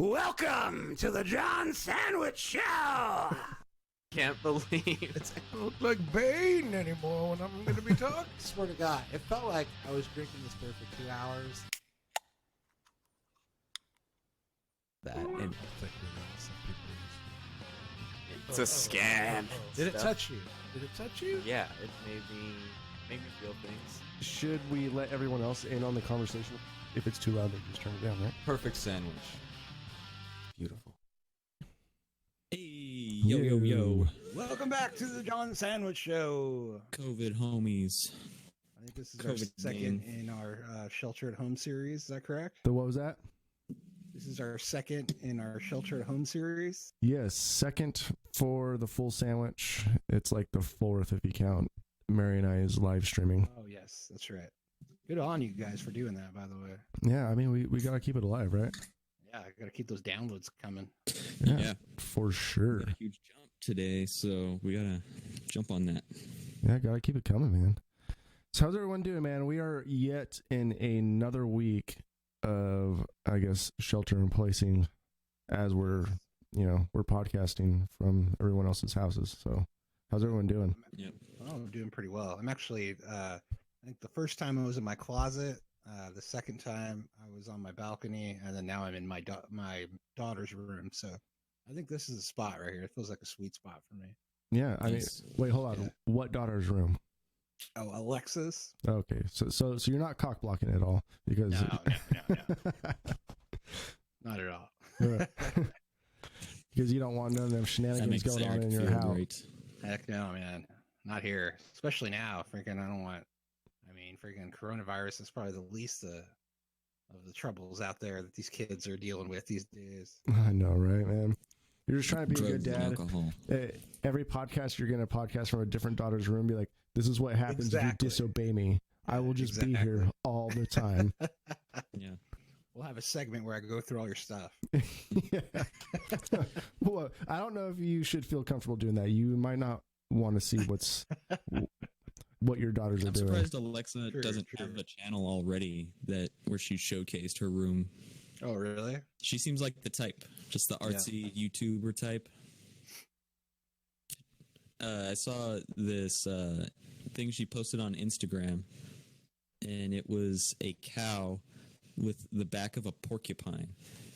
Welcome to the John Sandwich Show. Can't believe It's, I don't look like Bane anymore when I'm going to be talking. Swear to God, it felt like I was drinking this beer for 2 hours. that. And I think some people it's a scam. Did it touch you? Did it touch you? Yeah, it made me feel things. Should we let everyone else in on the conversation? If it's too loud, they just turn it down, right? Perfect sandwich. Beautiful. Hey, yo. Welcome back to the John Sandwich Show. COVID homies. I think this is our COVID second in our Shelter at Home series. Is that correct? So what was that? This is our second in our Shelter at Home series. Yes, second for the full sandwich. It's like the fourth if you count Mary and I's live streaming. Oh, yes, that's right. Good on you guys for doing that, by the way. Yeah, I mean, we got to keep it alive, right? Yeah, I got to keep those downloads coming. Yeah. For sure. Got a huge jump today, so we gotta jump on that. Yeah, got to keep it coming, man. So how's everyone doing, man? We are yet in another week of, I guess, shelter in placing as we're podcasting from everyone else's houses. So how's everyone doing? Yep. Well, I'm doing pretty well. I'm actually, I think the first time I was in my closet. The second time I was on my balcony, and then now I'm in my daughter's room. So I think this is a spot right here. It feels like a sweet spot for me. Yeah, I mean, Nice. wait, hold on. Yeah. What daughter's room? Oh, Alexis? Okay, so you're not cock blocking at all because No. Not at all. Right. Because you don't want none of them That shenanigans makes going on Eric in your feel house. great. Heck no, man. Not here. Especially now. Freaking, I don't want. I mean, freaking coronavirus is probably the least of the troubles out there that these kids are dealing with these days. I know, right, man? You're just trying to be a good Drugs and dad. alcohol. Every podcast, you're going to podcast from a different daughter's room. Be like, this is what happens Exactly. if you disobey me. I will just be here all the time. Yeah. We'll have a segment where I go through all your stuff. Yeah. Well, I don't know if you should feel comfortable doing that. You might not want to see what your daughters are I'm doing. surprised Alexa Sure, doesn't sure. have a channel already where she showcased her room. Oh, really? She seems like the type, just the artsy YouTuber type. I saw this thing she posted on Instagram, and it was a cow with the back of a porcupine,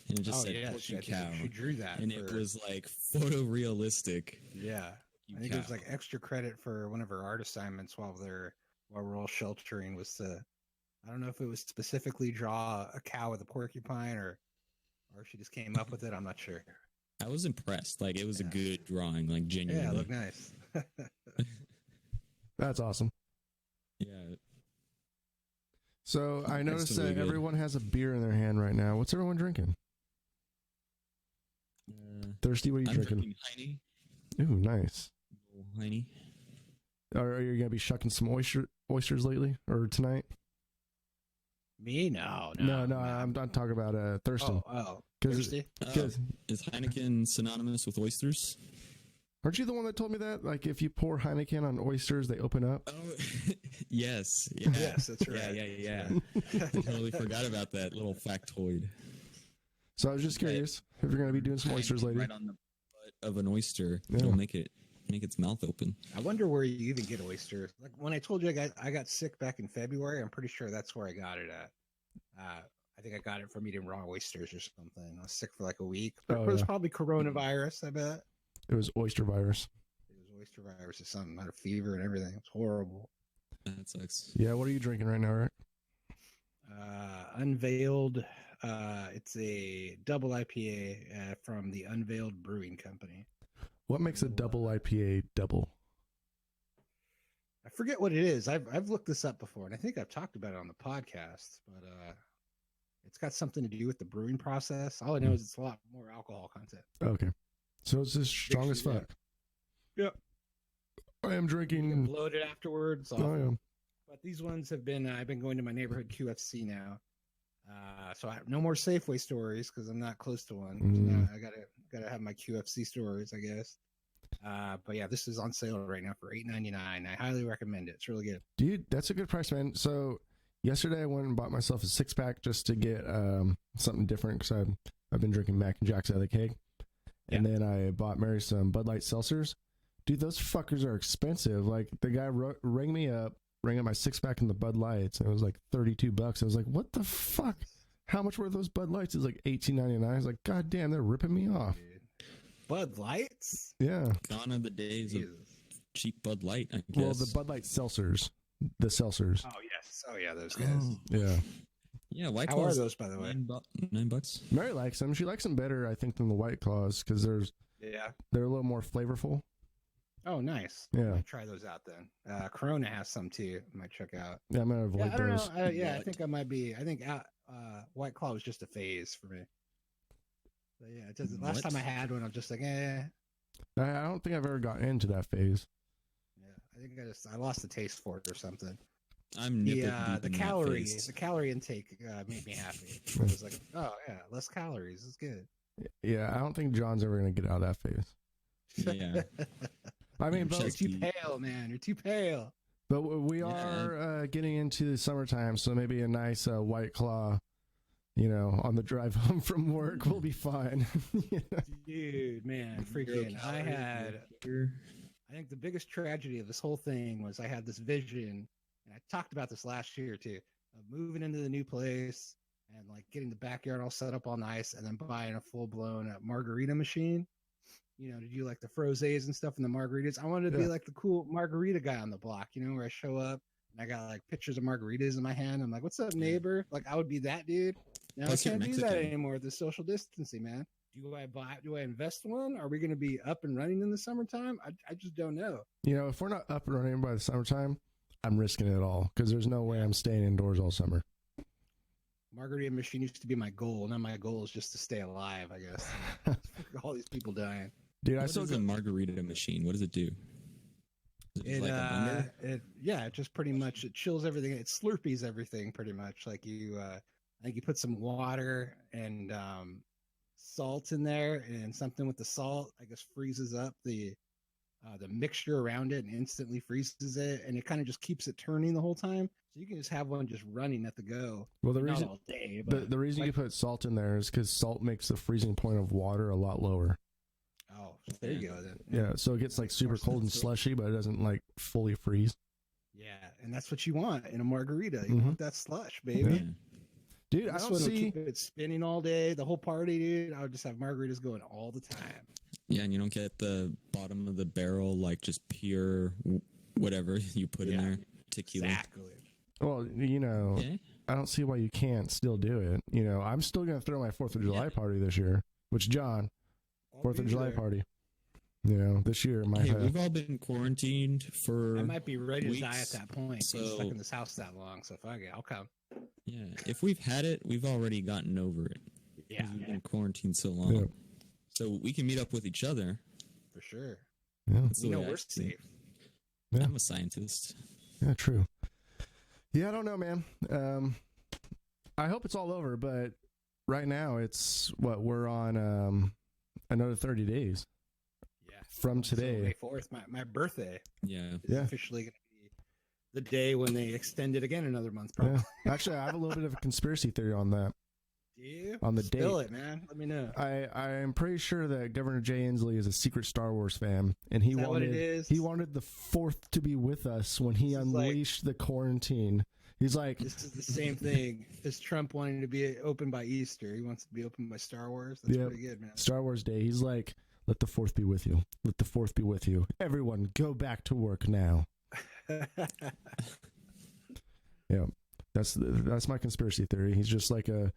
and it just said porcupine cow, She drew that. and it was like photorealistic. Yeah. I think it was like extra credit for one of her art assignments while we're all sheltering was to, I don't know if it was specifically draw a cow with a porcupine or she just came up with it. I'm not sure. I was impressed. Like, it was a Yeah. good drawing, like Yeah, genuinely. it looked nice. That's awesome. Yeah. So I That's noticed really that good. everyone has a beer in their hand right now. What's everyone drinking? Thirsty? What are you I'm drinking? Heine. Ooh, nice. Heine. Are you gonna be shucking some oysters lately or tonight? Me? No. No. I'm not talking about Thurston. Oh, Because thirsty? Is Heineken synonymous with oysters? aren't you the one that told me that? Like, if you pour Heineken on oysters, they open up. Oh, yes. Yeah. Yes, that's right. Yeah. Totally forgot about that little factoid. So I was just curious if you're gonna be doing some oysters Heineken later. Right on the butt of an oyster. Yeah. It'll make its mouth open. I wonder where you even get oysters. Like when I told you I got sick back in February, I'm pretty sure that's where I got it at. I think I got it from eating raw oysters or something. I was sick for like a week. But Oh, it was yeah. probably coronavirus, I bet. It was oyster virus. It was oyster virus or something. I had a fever and everything. It was horrible. That sucks. Yeah. What are you drinking right now, Rick? Unveiled. It's a double IPA from the Unveiled Brewing Company. What makes a double IPA double? I forget what it is. I've looked this up before, and I think I've talked about it on the podcast. But it's got something to do with the brewing process. All I know is it's a lot more alcohol content. Okay. So it's just strong as Yeah. fuck. Yep. I am You can drinking. bloat it afterwards. I am. But these ones have been. I've been going to my neighborhood QFC now. So no more Safeway stories because I'm not close to one. Now I gotta have my QFC stories, I guess. But yeah, this is on sale right now for $8.99. I highly recommend it. It's really good. Dude, that's a good price, man. So yesterday I went and bought myself a 6-pack just to get something different because I've been drinking Mac and Jacks out of the keg. And then I bought Mary some Bud Light seltzers. Dude, those fuckers are expensive. Like, the guy rang up my 6-pack in the Bud Lights, and it was like $32. I was like, what the fuck? How much were those Bud Lights? It's like $18.99. I was like, God damn, they're ripping me off. Dude. Bud Lights? Yeah. Gone are the days of Jesus. cheap Bud Light, I guess. Well, the Bud Light seltzers. The seltzers. Oh, yes. Oh, yeah, those guys. Oh, Yeah. yeah, White How are Claws. those, by the way? $9. Mary likes them. She likes them better, I think, than the White Claws because Yeah. they're a little more flavorful. Oh, nice. Yeah. Might try those out then. Corona has some too. Might check out. Yeah, I'm gonna avoid Yeah, I don't those. know. I What? think I might be. I think White Claw was just a phase for me. But yeah, it doesn't. Last What? time I had one, I was just like, eh. I don't think I've ever gotten into that phase. Yeah, I think I lost the taste for it or something. I'm The nipple deep the in that calorie phase. the calorie intake made me happy. I was like, oh yeah, less calories is good. Yeah, I don't think John's ever gonna get out of that phase. Yeah. I mean, You're but You're just- too pale, man. You're too pale. we Yeah. are getting into the summertime, so maybe a nice White Claw, on the drive home from work will be fine. You know? Dude, man, freaking! I think the biggest tragedy of this whole thing was I had this vision, and I talked about this last year too, of moving into the new place and like getting the backyard all set up all nice, and then buying a full blown margarita machine. To do like the frosés and stuff and the margaritas. I wanted to be Yeah. like the cool margarita guy on the block, where I show up and I got like pictures of margaritas in my hand. I'm like, "What's up, neighbor?" Like I would be that dude. Now Plus I you're can't do that Mexican. anymore with the social distancing, man. Do I invest one? Are we going to be up and running in the summertime? I just don't know. If we're not up and running by the summertime, I'm risking it all because there's no way I'm staying indoors all summer. Margarita machine used to be my goal. Now my goal is just to stay alive, I guess. All these people dying. Dude, I What still is a margarita machine? What does it do? Is it like a blender? It just pretty much it chills everything. It slurpees everything pretty much. Like I think you put some water and salt in there, and something with the salt, I guess, freezes up the mixture around it and instantly freezes it, and it kind of just keeps it turning the whole time. So you can just have one just running at the go. Well, the Not reason all day, but the reason you put salt in there is because salt makes the freezing point of water a lot lower. oh, there you go then. Yeah, so it gets like super More cold and sense. slushy, but it doesn't like fully freeze. Yeah, and that's what you want in a margarita. You Mhm. want that slush, baby. Yeah. Dude, I This don't one will see. keep it spinning all day, the whole party, dude. I would just have margaritas going all the time. Yeah, and you don't get the bottom of the barrel, like just pure whatever you put in Yeah. there. Tequila. Exactly. Well, Yeah. I don't see why you can't still do it. I'm still gonna throw my 4th of July Yeah. party this year. Which John, I'll 4th of be July there. party. This year might Hey, have. we've all been quarantined for. I might be ready to die at weeks, that point. Being so- stuck in this house that long, so fuck it, I'll come. Yeah, if we've had it, we've already gotten over it. 'Cause Yeah, we've been quarantined so long. Yeah. So we can meet up with each other. for sure. Yeah, That's the You know way I we're see it. safe. Yeah. I'm a scientist. yeah, true. Yeah, I don't know, man. I hope it's all over, but right now it's we're on another 30 days Yeah. from So today. May 4th, my birthday Yeah. is Yeah. officially going to be the day when they extend it again another month, probably. Yeah. Actually, I have a little bit of a conspiracy theory on that. Do you? On the Spill date. it, man. Let me know. I am pretty sure that Governor Jay Inslee is a secret Star Wars fan, and he Is that what wanted it is? he wanted the 4th to be with us when he This is like- unleashed the quarantine. He's like, This is the same thing as Trump wanting to be open by Easter. He wants to be open by Star Wars. That's Yep. pretty good, man. Star Wars Day. He's like, let the 4th be with you. Let the 4th be with you. Everyone, go back to work now. Yeah, that's my conspiracy theory. He's just like a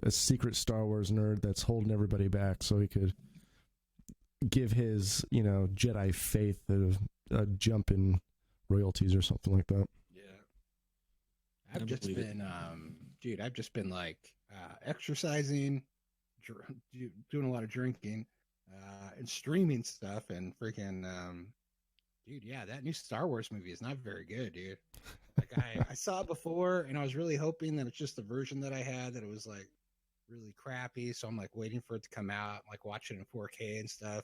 secret Star Wars nerd that's holding everybody back so he could give his Jedi faith a jump in royalties or something like that. Yeah. I I've just believe it. been, dude, I've just been like exercising, doing a lot of drinking, and streaming stuff, and freaking, dude, yeah, that new Star Wars movie is not very good, dude. Like I saw it before, and I was really hoping that it's just the version that I had, that it was like really crappy. So I'm like waiting for it to come out, like watching it in 4K and stuff.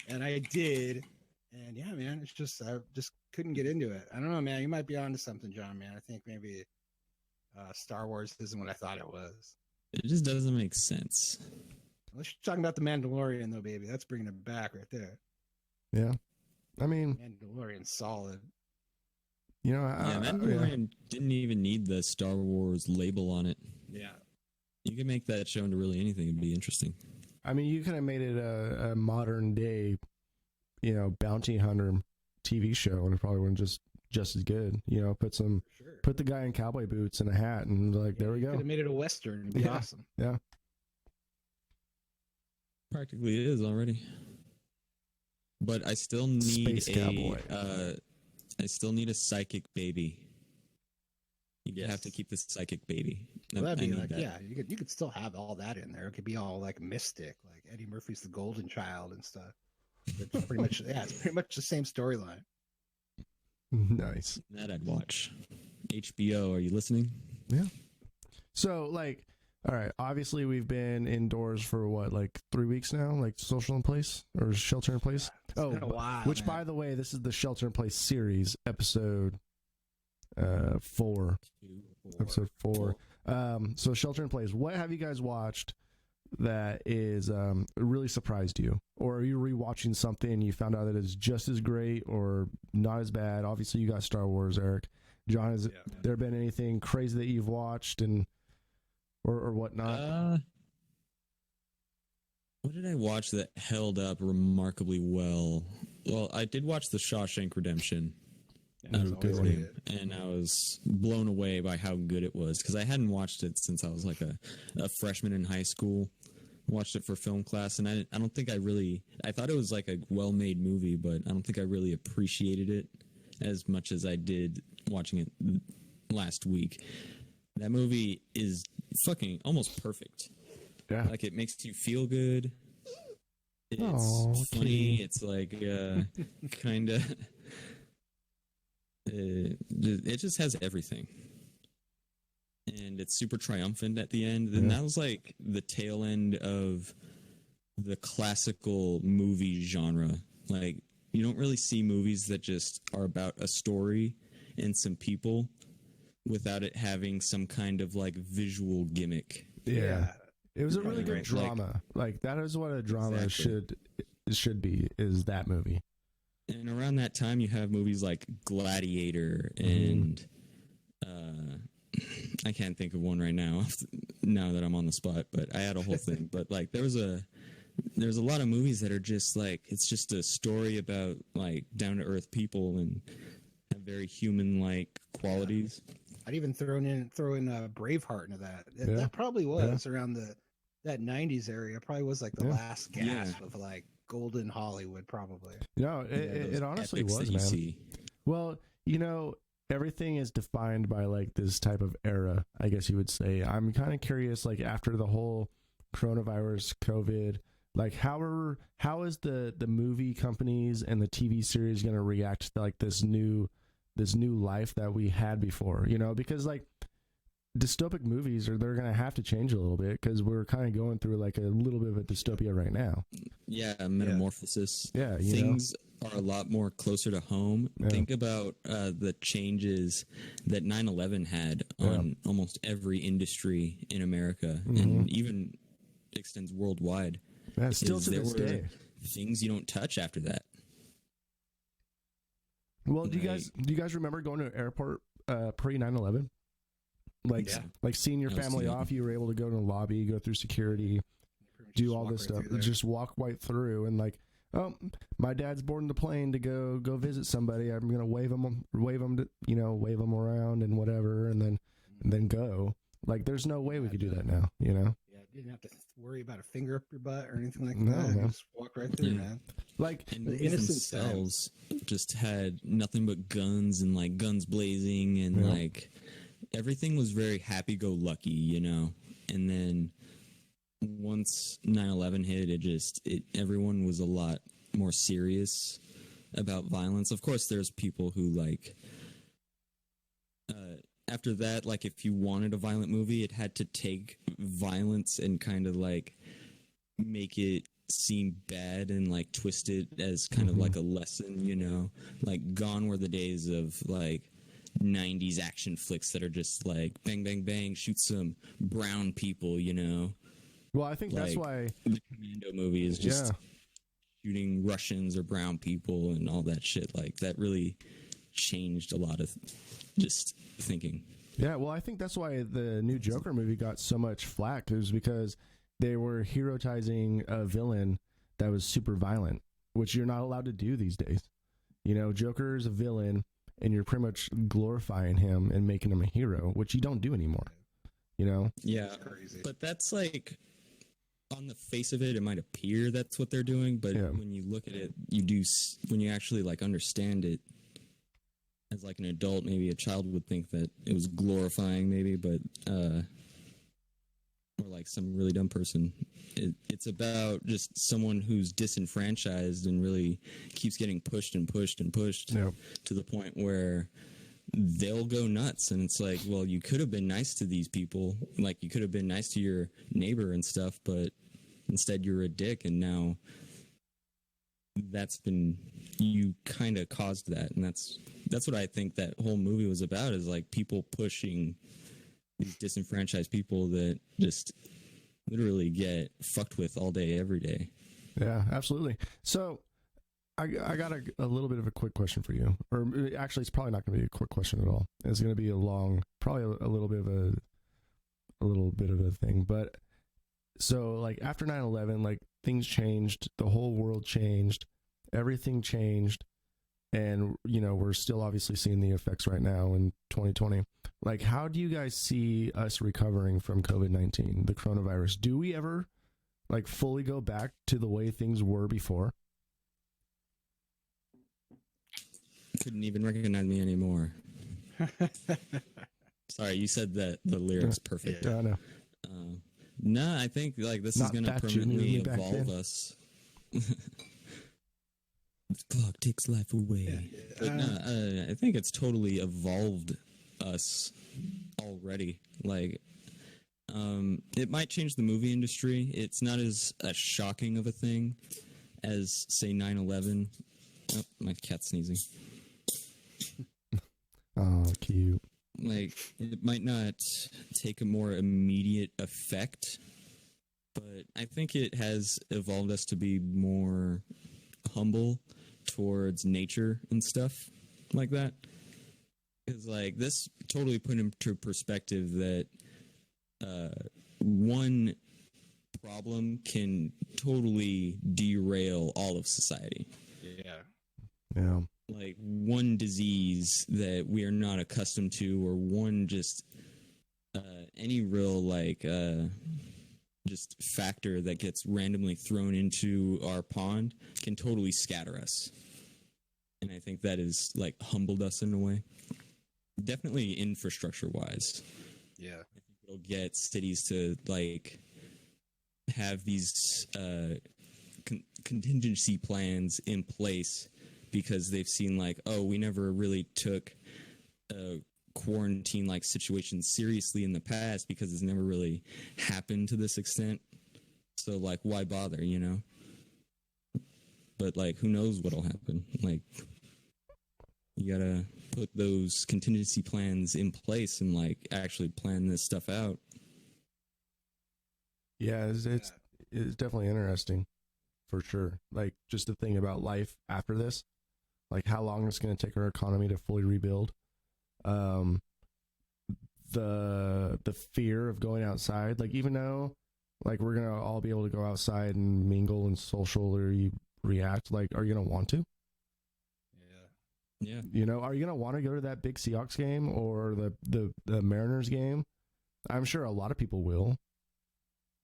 And I did. And yeah, man, it's just, I just couldn't get into it. I don't know, man. You might be onto something, John, man. I think maybe Star Wars isn't what I thought it was. It just doesn't make sense. Unless you're talking about the Mandalorian, though, baby, that's bringing it back right there. Yeah. I mean, Mandalorian, solid. you know, Yeah, yeah. Mandalorian didn't even need the Star Wars label on it. Yeah. You can make that show into really anything. It'd be interesting. I mean, you could have made it a modern day, you know, bounty hunter TV show, and it probably wouldn't just as good. You know, Sure. put the guy in cowboy boots and a hat, and like, there we Could go. have made it a Western. It'd be Yeah. awesome. Yeah. Practically is already. But I still need Space cowboy. I still need a psychic baby. You have Yes. to keep the psychic baby. Well, that'd I be need like, that. yeah, you could still have all that in there. It could be all like mystic, like Eddie Murphy's the Golden Child and stuff. It's pretty much, yeah, it's pretty much the same storyline. Nice. That I'd watch. HBO, are you listening? So, like, all right, obviously we've been indoors for what, like 3 weeks now, like social in place or shelter in place. It's been a while, which, man. by the way, this is the shelter in place series, episode 4. Episode 4. So shelter in place. What have you guys watched that is really surprised you, or are you rewatching something and you found out that it's just as great or not as bad? Obviously, you got Star Wars, Eric. John, has there been anything crazy that you've watched and or whatnot? What did I watch that held up remarkably well? Well, I did watch The Shawshank Redemption. Yeah, it's good always one. good. And I was blown away by how good it was because I hadn't watched it since I was like a freshman in high school. Watched it for film class, and I don't think I thought it was like a well-made movie, but I don't think I really appreciated it as much as I did watching it last week. That movie is fucking almost perfect. Yeah. Like, it makes you feel good. It's Aw, funny. kitty. It's like kind of. It just has everything, and it's super triumphant at the end. And that was like the tail end of the classical movie genre. Like, you don't really see movies that just are about a story and some people without it having some kind of like visual gimmick. Yeah. It was a really Right, good right. drama. Like that is what a drama Exactly. should be, is that movie. And around that time, you have movies like Gladiator and I can't think of one right now. Now that I'm on the spot, but I had a whole thing. But like, there's a lot of movies that are just like, it's just a story about like down to earth people and have very human like qualities. I'd even throw in Braveheart into that. Yeah. That probably was around that '90s area. Probably was like the Yeah. last gasp of like golden Hollywood, probably. No, Those it honestly epics was, that you man. see. Well, you know, everything is defined by like this type of era, I guess you would say. I'm kind of curious, like after the whole coronavirus, COVID, like how is the movie companies and the TV series going to react to like this new life that we had before? You know, because like dystopic movies they're going to have to change a little bit because we're kind of going through like a little bit of a dystopia right now. Yeah, metamorphosis. Yeah, you Things are a lot more closer to home. Yeah. Think about the changes that 9/11 had on almost every industry in America, and even extends worldwide. Yeah, still is to there this were day. Things you don't touch after that. Well, do you guys remember going to an airport pre 9/11? Like Yeah. like seeing your I was family too off, you were able to go to the lobby, go through security, do all this stuff, just walk right through, and like, oh, my dad's boarding the plane to go visit somebody. I'm gonna wave him to, wave him around and whatever, and then go. Like, there's no way we could do that now, you know? Yeah, you didn't have to worry about a finger up your butt or anything like No, that. man. You just walk right through, Yeah. man. Like, And The movies innocent time. themselves just had nothing but guns and like guns blazing and Yeah. like everything was very happy-go-lucky, you know. And then once 9/11 hit, everyone was a lot more serious about violence. Of course, there's people who like after that, like if you wanted a violent movie, it had to take violence and kind of like make it seem bad and like twist it as kind of like a lesson, you know. Like Gone were the days of like 90s action flicks that are just like bang bang bang, shoot some brown people, you know. Well, I think that's Like, why. The Commando movie is just Yeah. shooting Russians or brown people and all that shit. Like that really changed a lot of just thinking. Yeah, well, I think that's why the new Joker movie got so much flack. It was because they were herotizing a villain that was super violent, which you're not allowed to do these days. You know, Joker is a villain, and you're pretty much glorifying him and making him a hero, which you don't do anymore. You know? Yeah, It's crazy. but that's like on the face of it, it might appear that's what they're doing, but Yeah. when you look at it, you do when you actually like understand it as like an adult, maybe a child would think that it was glorifying, maybe, but or like some really dumb person. It's about just someone who's disenfranchised and really keeps getting pushed and pushed and pushed Yeah. to the point where they'll go nuts. And it's like, well, you could have been nice to these people. Like, you could have been nice to your neighbor and stuff, but instead you're a dick. And now you kind of caused that. And that's what I think that whole movie was about, is like people pushing these disenfranchised people that just literally get fucked with all day, every day. Yeah, absolutely. So I got a little bit of a quick question for you. Or actually, it's probably not going to be a quick question at all. It's going to be a long, probably a little bit of a thing. But so like after 9/11, like things changed, the whole world changed, everything changed. And, you know, we're still obviously seeing the effects right now in 2020. Like, how do you guys see us recovering from COVID-19, the coronavirus? Do we ever, like, fully go back to the way things were before? Couldn't even recognize me anymore. Sorry, you said that the lyrics perfect. Yeah, I know. No, I think like this is Not going to Fat Junior permanently me back evolve then. us. The clock takes life away. But no, I think it's totally evolved us already. Like, it might change the movie industry. It's not as shocking of a thing as, say, 9/11. Oh, my cat's sneezing. Oh, cute. Like, it might not take a more immediate effect, but I think it has evolved us to be more humble towards nature and stuff like that. Because, like, this totally put into perspective that one problem can totally derail all of society. Yeah. Like one disease that we are not accustomed to, or one just any real like just factor that gets randomly thrown into our pond can totally scatter us. And I think that is like humbled us in a way. Definitely infrastructure wise. Yeah. It'll get cities to like have these contingency plans in place, because they've seen like, oh, we never really took a quarantine like situation seriously in the past because it's never really happened to this extent. So like, why bother, you know? But like, who knows what'll happen? Like, you gotta put those contingency plans in place and like actually plan this stuff out. Yeah, it's definitely interesting, for sure. Like, just the thing about life after this, like how long it's going to take our economy to fully rebuild. The fear of going outside, like even though like we're going to all be able to go outside and mingle and socially react, like, are you going to want to? Yeah. You know, are you going to want to go to that big Seahawks game or the Mariners game? I'm sure a lot of people will.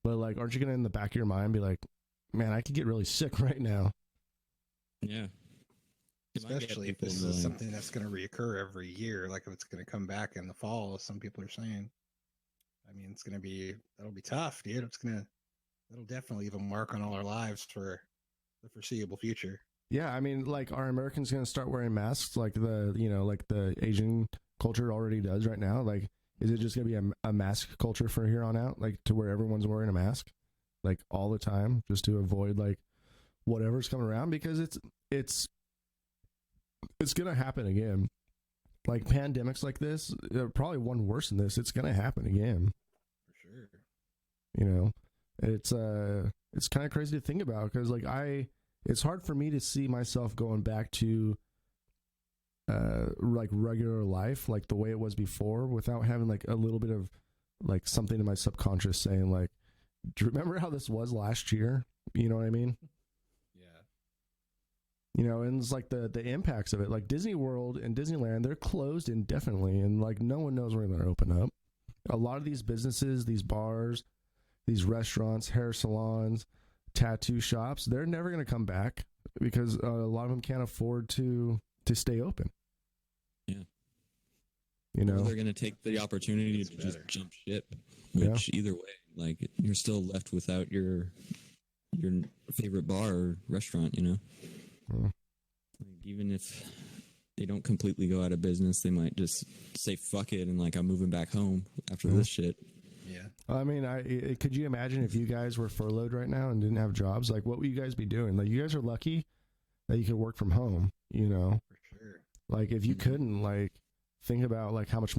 But like, aren't you going to in the back of your mind be like, man, I could get really sick right now? Yeah. Especially if this is something that's going to reoccur every year, like if it's going to come back in the fall, as some people are saying. I mean, that'll be tough, dude. That'll definitely leave a mark on all our lives for the foreseeable future. Yeah, I mean, like, are Americans going to start wearing masks like the Asian culture already does right now? Like, is it just going to be a mask culture from here on out, like to where everyone's wearing a mask, like all the time, just to avoid like whatever's coming around? Because it's going to happen again. Like pandemics like this, probably one worse than this, it's going to happen again. For sure. You know, It's kind of crazy to think about because like it's hard for me to see myself going back to like regular life, like the way it was before, without having like a little bit of like something in my subconscious saying like, do you remember how this was last year? You know what I mean? Yeah. You know, and it's like the impacts of it. Like Disney World and Disneyland, they're closed indefinitely, and like no one knows when they're going to open up. A lot of these businesses, these bars, these restaurants, hair salons, tattoo shops, they're never going to come back because a lot of them can't afford to stay open. Yeah. You know, or they're going to take the opportunity to just jump ship, which either way, like you're still left without your favorite bar or restaurant, you know? Like, even if they don't completely go out of business, they might just say fuck it and like I'm moving back home after this shit. Yeah. I mean, could you imagine if you guys were furloughed right now and didn't have jobs? Like, what would you guys be doing? Like, you guys are lucky that you could work from home, you know? For sure. Like, if you couldn't, like, think about, like, how much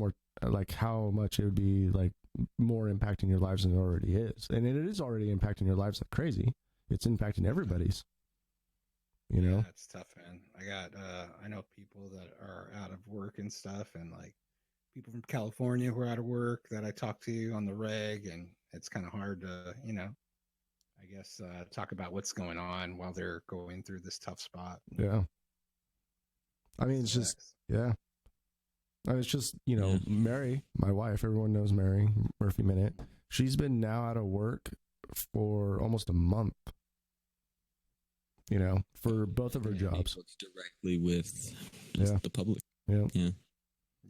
it would be, like, more impacting your lives than it already is. And it is already impacting your lives like crazy. It's impacting everybody's, you know? Yeah, it's tough, man. I know people that are out of work and stuff, and, like, people from California who are out of work that I talk to on the reg, and it's kind of hard to, you know, I guess, talk about what's going on while they're going through this tough spot. Yeah. I mean, it's just, yeah. I mean, it's just, you know, Mary, my wife, everyone knows Mary Murphy Minute. She's been now out of work for almost a month, you know, for both of her jobs. Directly with the public. Yeah. Yeah.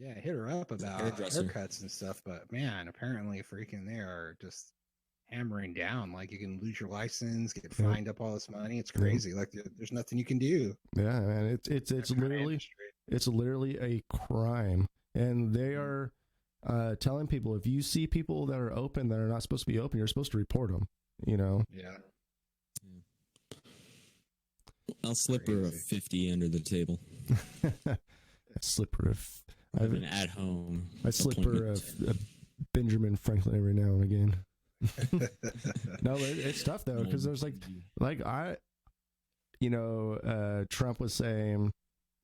Yeah, I hit her up about haircuts and stuff, but man, apparently freaking they are just hammering down. Like you can lose your license, get fined up all this money. It's crazy. Like there's nothing you can do. Yeah, man. It's literally a crime. And they are telling people, if you see people that are open that are not supposed to be open, you're supposed to report them, you know? Yeah. I'll slip her a 50 under the table. Slip her I've been at home. I slip her a Benjamin Franklin every now and again. No, it's tough though, because there's Trump was saying,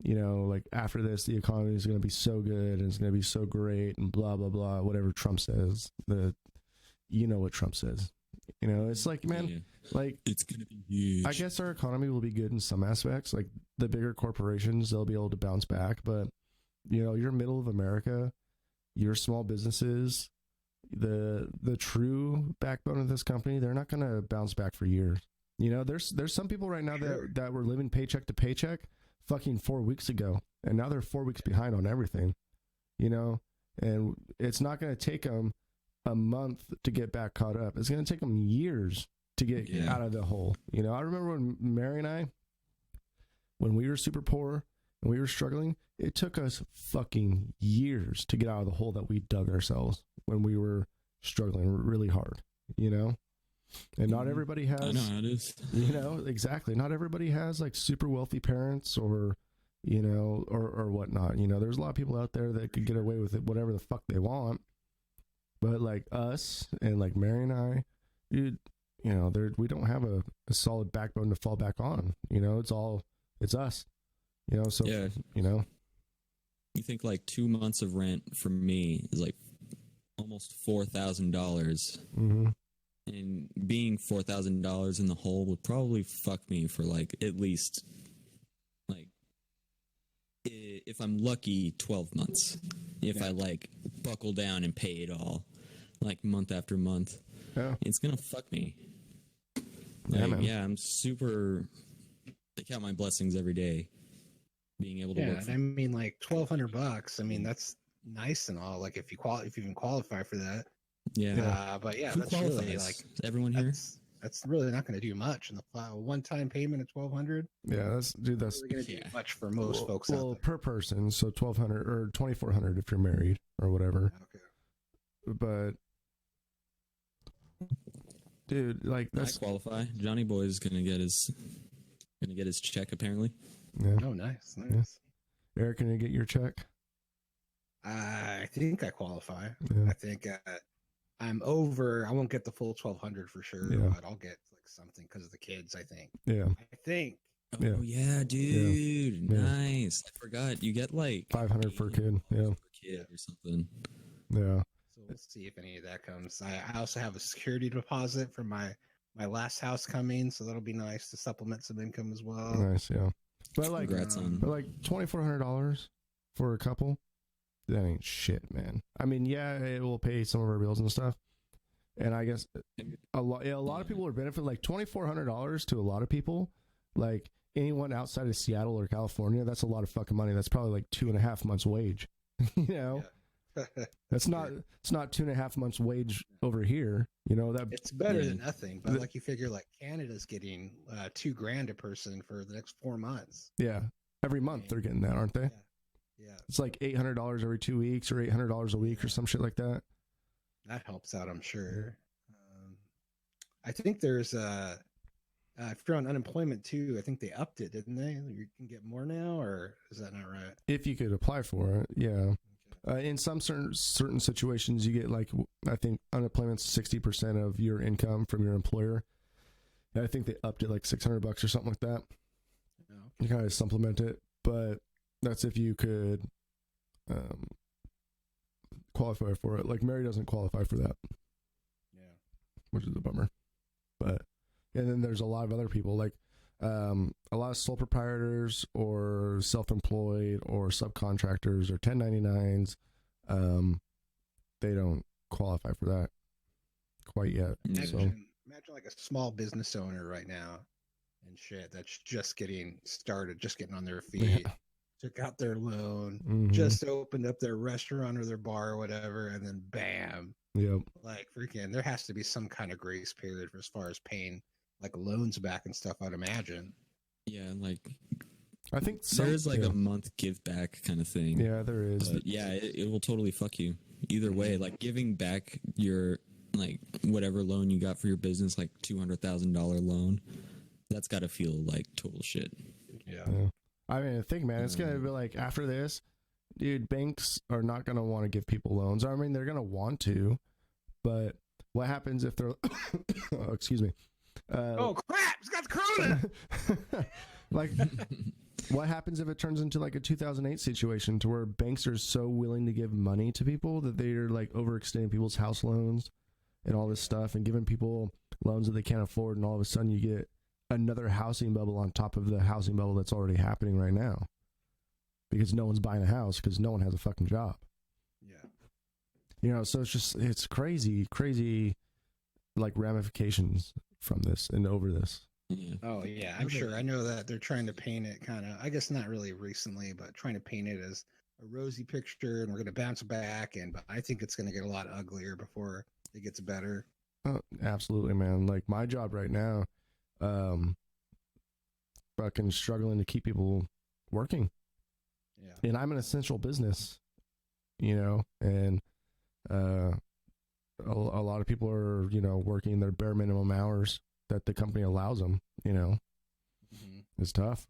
you know, like after this, the economy is going to be so good and it's going to be so great and blah, blah, blah, whatever Trump says. You know what Trump says. You know, it's like, man, like it's going to be huge. I guess our economy will be good in some aspects. Like the bigger corporations, they'll be able to bounce back, but you know, you're middle of America, your small businesses, the true backbone of this company, they're not going to bounce back for years. You know, there's some people right now that were living paycheck to paycheck fucking 4 weeks ago, and now they're 4 weeks behind on everything, you know, and it's not going to take them a month to get back caught up. It's going to take them years to get out of the hole. You know, I remember when Mary and I, when we were super poor and we were struggling, it took us fucking years to get out of the hole that we dug ourselves when we were struggling really hard, you know? And not everybody has, I know how it is. You know, exactly. Not everybody has like super wealthy parents or, you know, or whatnot. You know, there's a lot of people out there that could get away with it, whatever the fuck they want. But like us and like Mary and I, dude, you know, we don't have a solid backbone to fall back on. You know, it's us. You know, so, you know. You think like 2 months of rent for me is like almost $4,000. Mm-hmm. And being $4,000 in the hole would probably fuck me for like at least like if I'm lucky 12 months. If I like buckle down and pay it all like month after month, it's gonna fuck me. Like, I'm super. I count my blessings every day. Being able to work. I mean, like $1,200. I mean, that's nice and all. Like if you even qualify for that. Yeah. But yeah, who that's qualifies? really like everyone here. That's really not going to do much. And the one-time payment of $1,200. Yeah, that's really going to do much for most folks. Well, per person, so $1,200 or $2,400 if you're married or whatever. Okay. But dude, like that's I qualify. Johnny Boy is gonna get his check apparently. Yeah. Oh, nice. Yeah. Eric, can you get your check? I think I qualify. Yeah. I think I'm over. I won't get the full 1,200 for sure, Yeah. but I'll get like something because of the kids. I think. Yeah, I think. Yeah. Oh yeah, dude. Yeah. Nice. I forgot. You get like 500 for a kid. Yeah, per kid or something. yeah. So we'll see if any of that comes. I also have a security deposit for my last house coming, so that'll be nice to supplement some income as well. Nice. Yeah, but like, Congrats on. but like $2,400 for a couple, that ain't shit, man. I mean, yeah, it will pay some of our bills and stuff, and I guess a lot of people are benefiting. Like $2,400 to a lot of people, like anyone outside of Seattle or California, that's a lot of fucking money. That's probably like 2.5 months' wage. You know, that's not it's not 2.5 months' wage over here. You know that It's better Yeah. than nothing, but The- like you figure, like Canada's getting $2,000 a person for the next 4 months. yeah. Every month they're getting that, aren't they? Yeah, It's like $800 every 2 weeks or $800 a week or some shit like that. that helps out, I'm sure. I think there's if you're on unemployment too, I think they upped it, didn't they? You can get more now, or is that not right? If you could apply for it, yeah. In some certain situations, you get like I think unemployment's 60% of your income from your employer. And I think they upped it like $600 or something like that. No. You kind of supplement it, but that's if you could qualify for it. Like Mary doesn't qualify for that, Yeah. which is a bummer. But and then there's a lot of other people like a lot of sole proprietors or self-employed or subcontractors or 1099s. They don't qualify for that quite yet. Yeah. So Imagine like a small business owner right now and shit that's just getting started, just getting on their feet, took out their loan, mhm. just opened up their restaurant or their bar or whatever, and then bam, Yep. like freaking, there has to be some kind of grace period for as far as paying like loans back and stuff, I'd imagine. Yeah, like I think there is like yeah. a month give back kind of thing. Yeah, there is. But yeah, it will totally fuck you either way. Like giving back your like whatever loan you got for your business, like $200,000 loan, that's got to feel like total shit. Yeah. Yeah. I mean, think, man, it's gonna be like after this, dude. Banks are not gonna want to give people loans. I mean, they're gonna want to, but what happens if they're? Oh, excuse me. Oh crap! It's got the corona. Like, what happens if it turns into like a 2008 situation to where banks are so willing to give money to people that they're like overextending people's house loans and all this stuff and giving people loans that they can't afford, and all of a sudden you get another housing bubble on top of the housing bubble that's already happening right now because no one's buying a house because no one has a fucking job. Yeah. You know, so it's crazy like ramifications from this and over this. Yeah. Oh yeah, I'm sure. I know that they're trying to paint it kind of, I guess not really recently, but trying to paint it as a rosy picture, and we're going to bounce back. But I think it's going to get a lot uglier before it gets better. Oh, absolutely, man. Like my job right now, fucking struggling to keep people working. Yeah. And I'm an essential business, you know, and a lot of people are, you know, working their bare minimum hours that the company allows them, you know. Mhm. It's tough.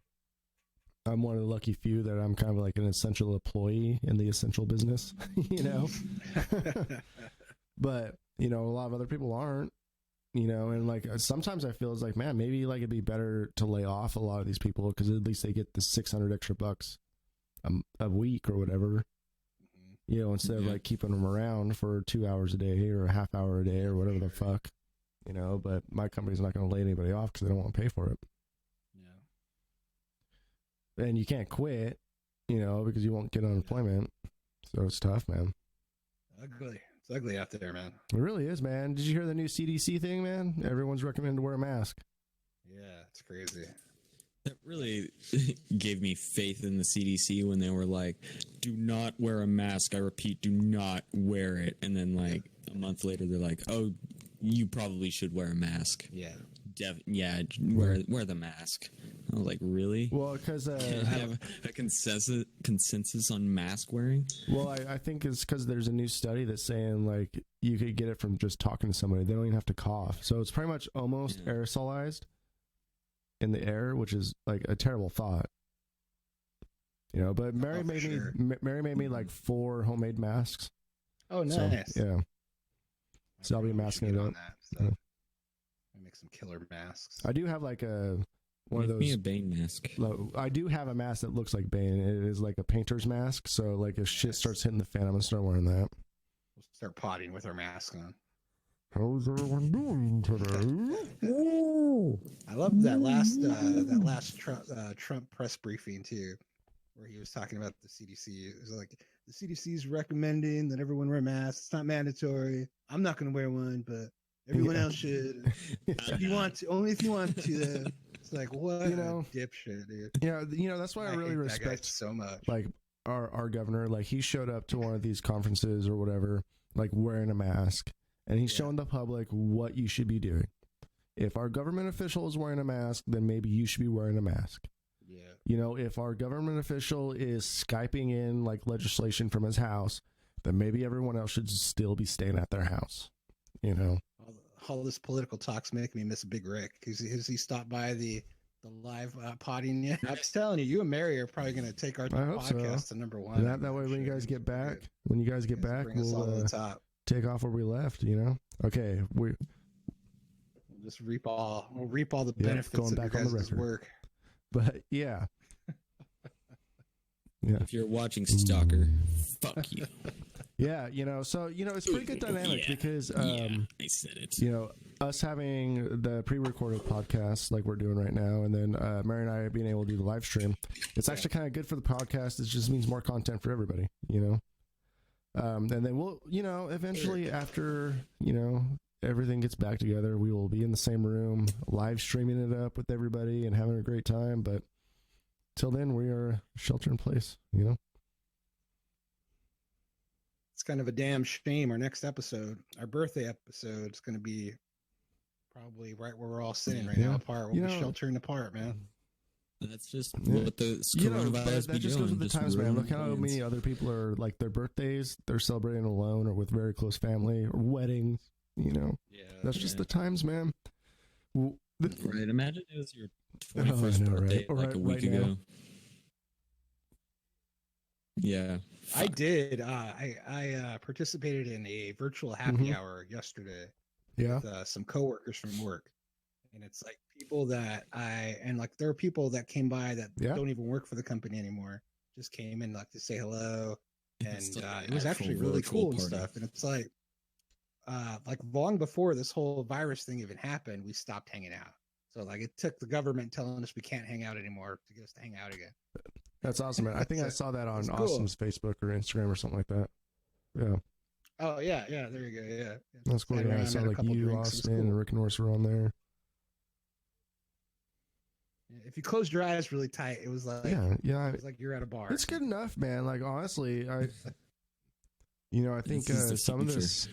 I'm one of the lucky few that I'm kind of like an essential employee in the essential business, you know. But, you know, a lot of other people aren't, you know, and like sometimes I feel it's like, man, maybe like it'd be better to lay off a lot of these people because at least they get the 600 extra bucks a week or whatever, Mhm. you know, instead of Yeah. like keeping them around for 2 hours a day or a half hour a day or whatever the fuck, you know. But my company's not going to lay anybody off because they don't want to pay for it. Yeah. And you can't quit, you know, because you won't get unemployment. So it's tough, man. Ugly. It's ugly out there, man. It really is, man. Did you hear the new CDC thing, man? Everyone's recommended to wear a mask. Yeah, it's crazy. That really gave me faith in the CDC when they were like, do not wear a mask. I repeat, do not wear it. And then like a month later, they're like, oh, you probably should wear a mask. Yeah. Wear the mask. I was like, really? Well, because Have a consensus on mask wearing? well, I think it's because there's a new study that's saying like you could get it from just talking to somebody. They don't even have to cough. So it's pretty much almost Yeah. aerosolized in the air, which is like a terrible thought. You know, but Mary for sure. Mary made me like 4 homemade masks. Oh, So, nice. yeah. So I'll be We should masking get it on up. that. So. Yeah. Make some killer masks. I do have like one of Make me those. a Bane mask. I do have a mask that looks like Bane. It is like a painter's mask. So like if shit Nice. starts hitting the fan, I'm gonna start wearing that. We'll start potting with our mask on. How's everyone doing today? I love that last Trump press briefing too, where he was talking about the CDC. It was like the CDC is recommending that everyone wear masks. It's not mandatory. I'm not going to wear one, but everyone else should. If you want to, only if you want to. It's like what You know, a dipshit, dude. Yeah, that's why I really hate that guy respect so much. like our governor. Like he showed up to one of these conferences or whatever, like wearing a mask, and he's Yeah. showing the public what you should be doing. If our government official is wearing a mask, then maybe you should be wearing a mask. Yeah. You know, if our government official is Skyping in like legislation from his house, then maybe everyone else should still be staying at their house. You know, All this political talk's making me miss Big Rick. Has he stopped by the live potting yet? I'm telling you, you and Mary are probably going to take our I hope so. podcast to number one. that way when you guys get back, bring us all to the we'll top. take off where we left. You know, okay, We'll just reap all the Yeah, benefits going of your back on the guys' record. work. but yeah, yeah. If you're watching Stalker, fuck you. Yeah, so it's pretty good dynamic Yeah, because yeah, I said it. us having the pre-recorded podcast like we're doing right now, and then Mary and I being able to do the live stream, it's actually kind of good for the podcast. It just means more content for everybody, and then we'll, eventually after everything gets back together, we will be in the same room live streaming it up with everybody and having a great time. But till then, we are shelter in place. It's kind of a damn shame. Our next episode, our birthday episode, is going to be probably right where we're all sitting right Yeah. now apart. We'll be sheltering apart, man. That's just Yeah. what the But coronavirus that be just doing. goes with the just times, man. ruining Look how plans. many other people are like their birthdays, they're celebrating alone or with very close family or weddings. Yeah. That's just Yeah. the times, man. Well, Right, imagine it was your Oh, I 21st know, birthday right? like a week Right now. ago. Yeah. I Fuck. did. I participated in a virtual happy Mhm. hour yesterday yeah. with some coworkers from work, and it's like people that there are people that came by that Yeah. don't even work for the company anymore. Just came in like to say hello, and It's like it was an actually actual really virtual cool and party. stuff. And it's like long before this whole virus thing even happened, we stopped hanging out. So like it took the government telling us we can't hang out anymore to get us to hang out again. That's awesome, man. I think I saw that on It's cool. Austin's Facebook or Instagram or something like that. Yeah. Oh yeah, there you go. Yeah, That's cool. Sat Yeah, I around, saw had a like couple you, drinks. It was Austin, cool. and Rick Norris were on there. If you closed your eyes really tight, it was like Yeah. it was like you're at a bar. It's good enough, man. Like honestly, I think This is the some of future. this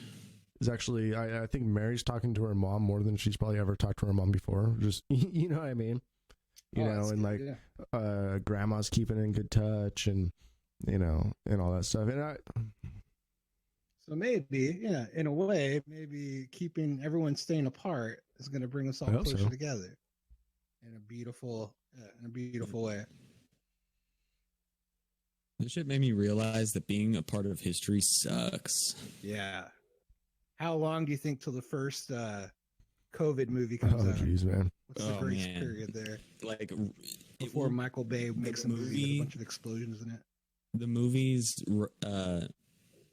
is actually I think Mary's talking to her mom more than she's probably ever talked to her mom before. Just you know what I mean? Oh, that's and good, like yeah. grandma's keeping in good touch and and all that stuff. And So maybe, yeah, in a way, maybe keeping everyone staying apart is going to bring us all I hope closer so. together in a beautiful way. This shit made me realize that being a part of history sucks. Yeah. How long do you think till the first COVID movie comes oh out? jeez, man. What's the Oh, grace man. period there Like before Michael Bay makes a movie with movie- a bunch of explosions in it? the movie's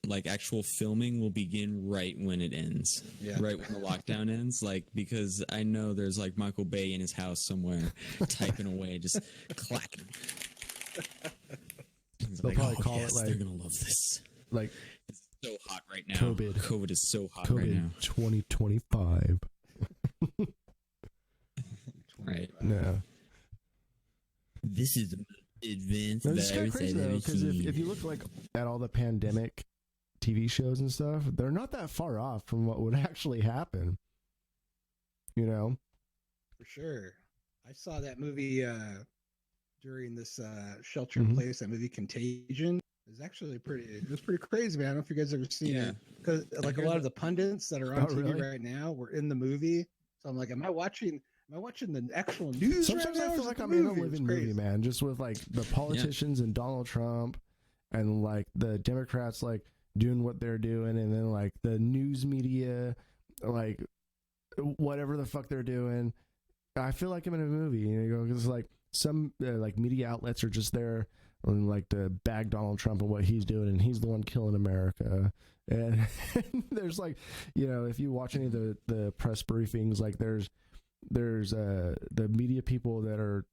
like actual filming will begin right when it ends. Yeah. Right when the lockdown ends. Like, because I know there's like Michael Bay in his house somewhere typing away, just clacking. He's They'll probably call it, yes, like- they're gonna love this. Like It's so hot right now. COVID. COVID is so hot right now. COVID 2025. Right. No. This is advanced. No, it's kind of crazy though, because if you look like at all the pandemic TV shows and stuff, they're not that far off from what would actually happen. For sure. I saw that movie during this shelter in Mhm. place, that movie Contagion. It was actually it was pretty crazy, man. I don't know if you guys ever seen Yeah. it. Because like a heard lot of the pundits that are on Oh, TV really? right now were in the movie. So I'm like, am I watching the actual news Sometimes right now? I or feel is it like the I'm in a movie? It was living movie, crazy. man. Just with like the politicians and Donald Trump, and like the Democrats like doing what they're doing, and then like the news media like whatever the fuck they're doing. I feel like I'm in a movie, you know, because like some like media outlets are just there and like to bag Donald Trump and what he's doing, and he's the one killing America. And there's like, you know, if you watch any of the press briefings, like there's the media people that are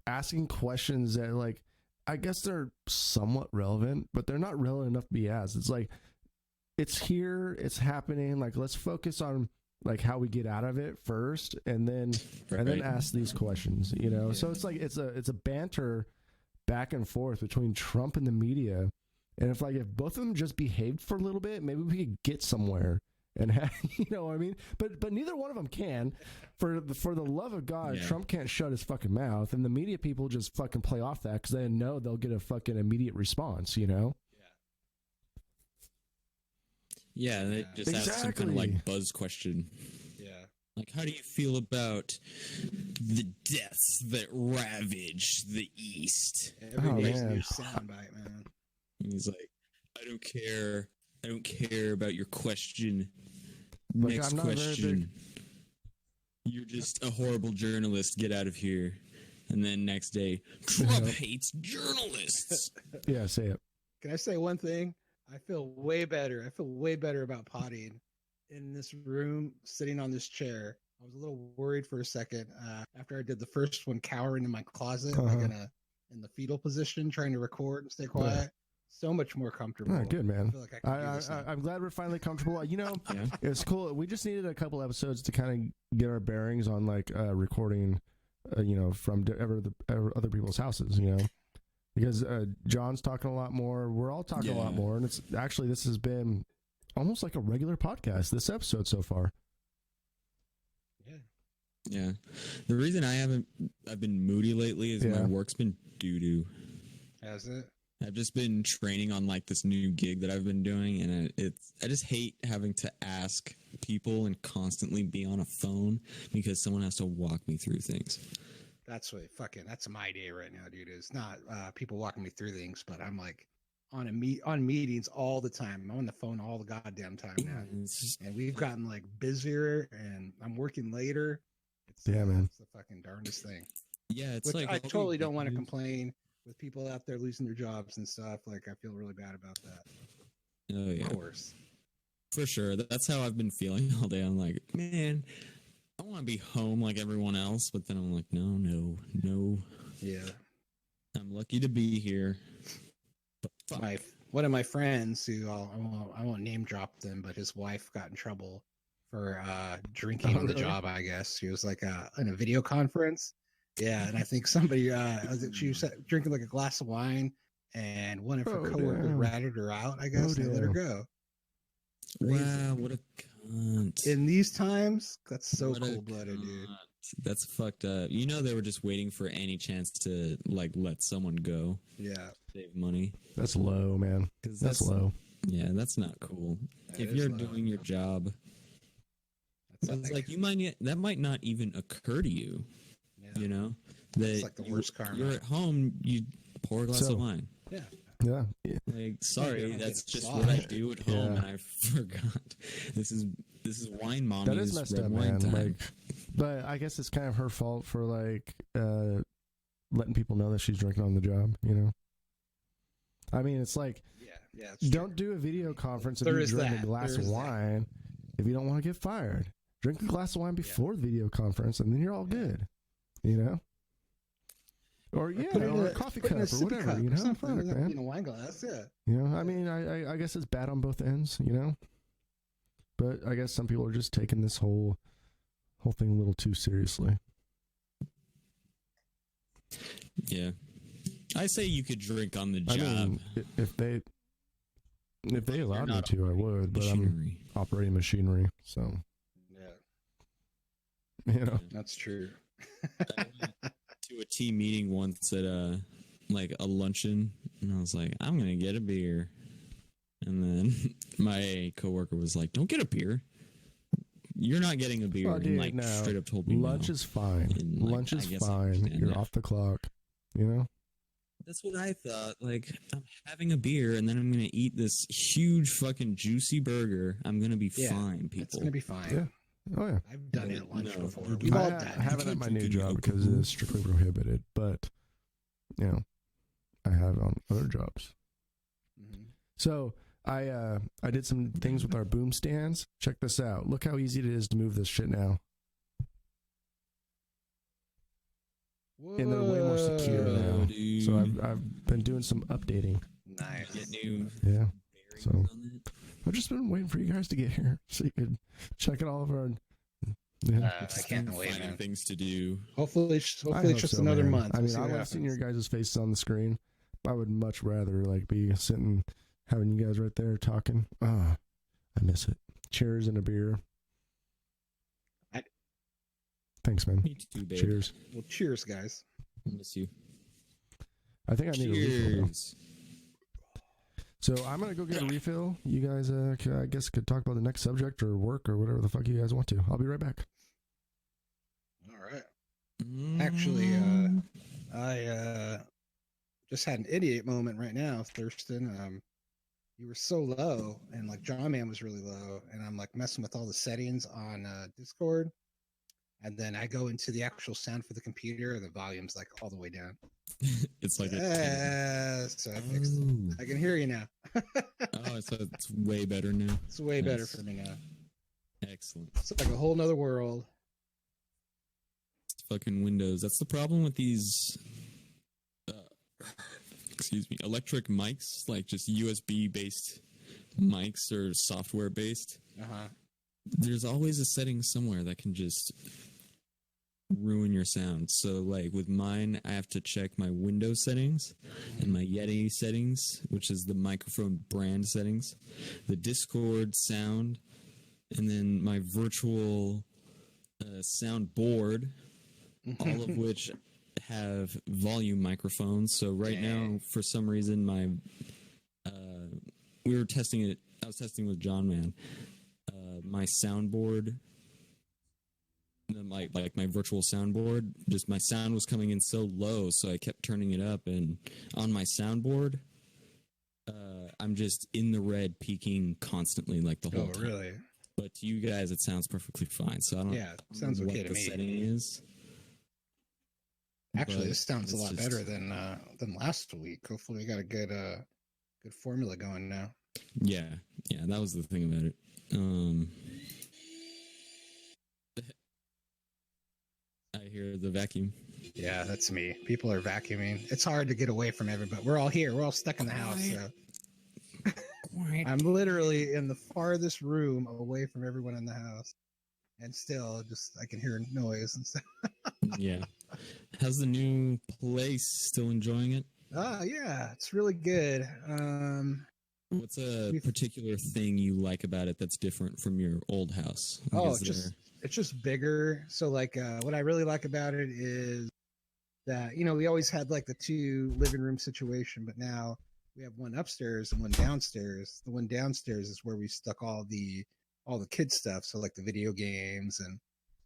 asking questions that like I guess they're somewhat relevant, but they're not relevant enough to be asked. It's like it's here, it's happening. Like let's focus on like how we get out of it first, and then ask these questions. You know, so it's like it's a banter back and forth between Trump and the media. And if both of them just behaved for a little bit, maybe we could get somewhere. And you know what I mean? But neither one of them can. For the love of God, Yeah. Trump can't shut his fucking mouth, and the media people just fucking play off that because they know they'll get a fucking immediate response. You know? Yeah, they just ask some kind of like buzz question. Yeah. Like, how do you feel about the deaths that ravage the East? Every day's man. new soundbite, man. And he's like, I don't care. I don't care about your question. Like, Next I'm not very big- question. You're just a horrible journalist. Get out of here. And then next day, Trump hates journalists. Yeah, say it. Can I say one thing? I feel way better. I feel way better about potting in this room, sitting on this chair. I was a little worried for a second after I did the first one, cowering in my closet, like in the fetal position, trying to record and stay quiet. So much more comfortable. Oh, good, man. I feel like I can do this now. I'm glad we're finally comfortable. You know, Yeah. it's cool. We just needed a couple episodes to kind of get our bearings on like recording, you know, from other people's houses, you know, because John's talking a lot more. We're all talking a lot more. And it's actually, this has been almost like a regular podcast, this episode so far. Yeah. The reason I've been moody lately is my work's been doo-doo. Has it? I've just been training on like this new gig that I've been doing, and I just hate having to ask people and constantly be on a phone because someone has to walk me through things. That's my day right now, dude. It's not people walking me through things, but I'm like on meetings all the time. I'm on the phone all the goddamn time now. And we've gotten like busier, and I'm working later. Man. It's the fucking darndest thing. Yeah, it's Which like I totally don't want to complain with people out there losing their jobs and stuff. Like I feel really bad about that. Oh yeah, Of course. for sure. That's how I've been feeling all day. I'm like, man, I want to be home like everyone else, but then I'm like, no. Yeah. I'm lucky to be here. But fuck. One of my friends who I won't name drop them, but his wife got in trouble for drinking on the job. I guess she was like in a video conference. Yeah, and I think somebody she was drinking like a glass of wine, and one of her coworkers ratted her out. I guess and let her go. Wow, what a cunt! In these times, that's so What a cold-blooded, dude. cunt. That's fucked up. You know they were just waiting for any chance to like let someone go, Yeah, save money. That's low, man. 'Cause That's low. Yeah, that's not cool. That If is you're low. doing your job, that's it's like that might not even occur to you. yeah. You know, It's like the worst karma. You're at home, you pour a glass So- of wine. Yeah, Yeah. Like, sorry, Yeah, that's it's just fine. what I do at home, Yeah. and I forgot. This is wine mommy. That is messed red up, wine man. time. Like, but I guess it's kind of her fault for like letting people know that she's drinking on the job. You know, I mean, it's like yeah. it's don't do a video conference if There you is drink that. a glass There of is that. wine if you don't want to get fired. Drink a glass of wine before the video conference, and then you're all good. You know. Or put it in or a coffee put it in cup a or sippy whatever. cup You or know, something. fuck, It doesn't have to man. be in a wine glass. Yeah. You know, I mean, I guess it's bad on both ends, you know. But I guess some people are just taking this whole thing a little too seriously. Yeah, I say you could drink on the job. I mean, if they allowed me not to, I would. But I'm Machinery. operating machinery, so Yeah, you know. that's true. I went to a team meeting once at like a luncheon, and I was like, I'm gonna get a beer, and then my coworker was like, "Don't get a beer. You're not getting a beer." Oh, and dude, like no. straight up told me Lunch no. is fine. And, like, Lunch I is guess I fine. understand You're that. off the clock. You know. That's what I thought. Like, I'm having a beer and then I'm gonna eat this huge fucking juicy burger. I'm gonna be Yeah, fine, It's people. gonna be fine. Yeah. Oh yeah. I've done it at lunch No, before. you We've all I done it. haven't at my new Drinking job because alcohol. it's strictly prohibited, but you know, I have on other jobs. Mhm. So I did some things with our boom stands. Check this out. Look how easy it is to move this shit now. And they're way more secure Whoa. now. Dude. So I've been doing some updating. Nice. Get new Yeah. bearings So- on it. I've just been waiting for you guys to get here so you could check it all over. Yeah. I Just can't wait, finding man. things to do. Hopefully, I it's hope just so, another man. month. I We'll mean, see I what want to see your happens. guys' faces on the screen. I would much rather like be sitting, having you guys right there talking. Ah, I miss it. Cheers and a beer. I- Thanks, man. Me too, babe. Cheers. Well, cheers, guys. I miss you. I think I need a refill. Though. Cheers. So I'm gonna go get a refill. You guys, I guess, could talk about the next subject or work or whatever the fuck you guys want to. I'll be right back. All right. Actually, I just had an idiot moment right now, Thurston. You were so low, and like John Man was really low, and I'm like messing with all the settings on Discord, and then I go into the actual sound for the computer, the volume's like all the way down. It's like a So I fixed it. oh. I can hear you now. Oh, so it's way better now. It's way better Nice. for me now. Excellent. It's like a whole nother world. It's fucking Windows. That's the problem with these. Excuse me, electric mics, like just USB based mics or software based. Uh-huh. There's always a setting somewhere that can just ruin your sound. So like with mine, I have to check my Windows settings and my Yeti settings, which is the microphone brand settings, the Discord sound, and then my virtual sound board, all of which have volume microphones. So right now, for some reason, we were testing it. I was testing with John Man. My soundboard, my virtual soundboard, just my sound was coming in so low, so I kept turning it up. And on my soundboard, I'm just in the red, peaking constantly, like the whole Oh, time. really? But to you guys, it sounds perfectly fine. So I don't Yeah, sounds know okay what to the me. setting is. Actually, But this sounds a it's lot just- better than last week. Hopefully, we got a good formula going now. Yeah, that was the thing about it. I hear the vacuum. Yeah, that's me. People are vacuuming. It's hard to get away from everybody. We're all here. We're all stuck in the house. So. I'm literally in the farthest room away from everyone in the house, and still, just I can hear noise and stuff. Yeah. How's the new place? Still enjoying it? Yeah, it's really good. What's a We've- particular thing you like about it that's different from your old house? Like, Oh, is it's just bigger. So like what I really like about it is that, we always had like the two living room situation, but now we have one upstairs and one downstairs. The one downstairs is where we stuck all the kid stuff. So like the video games and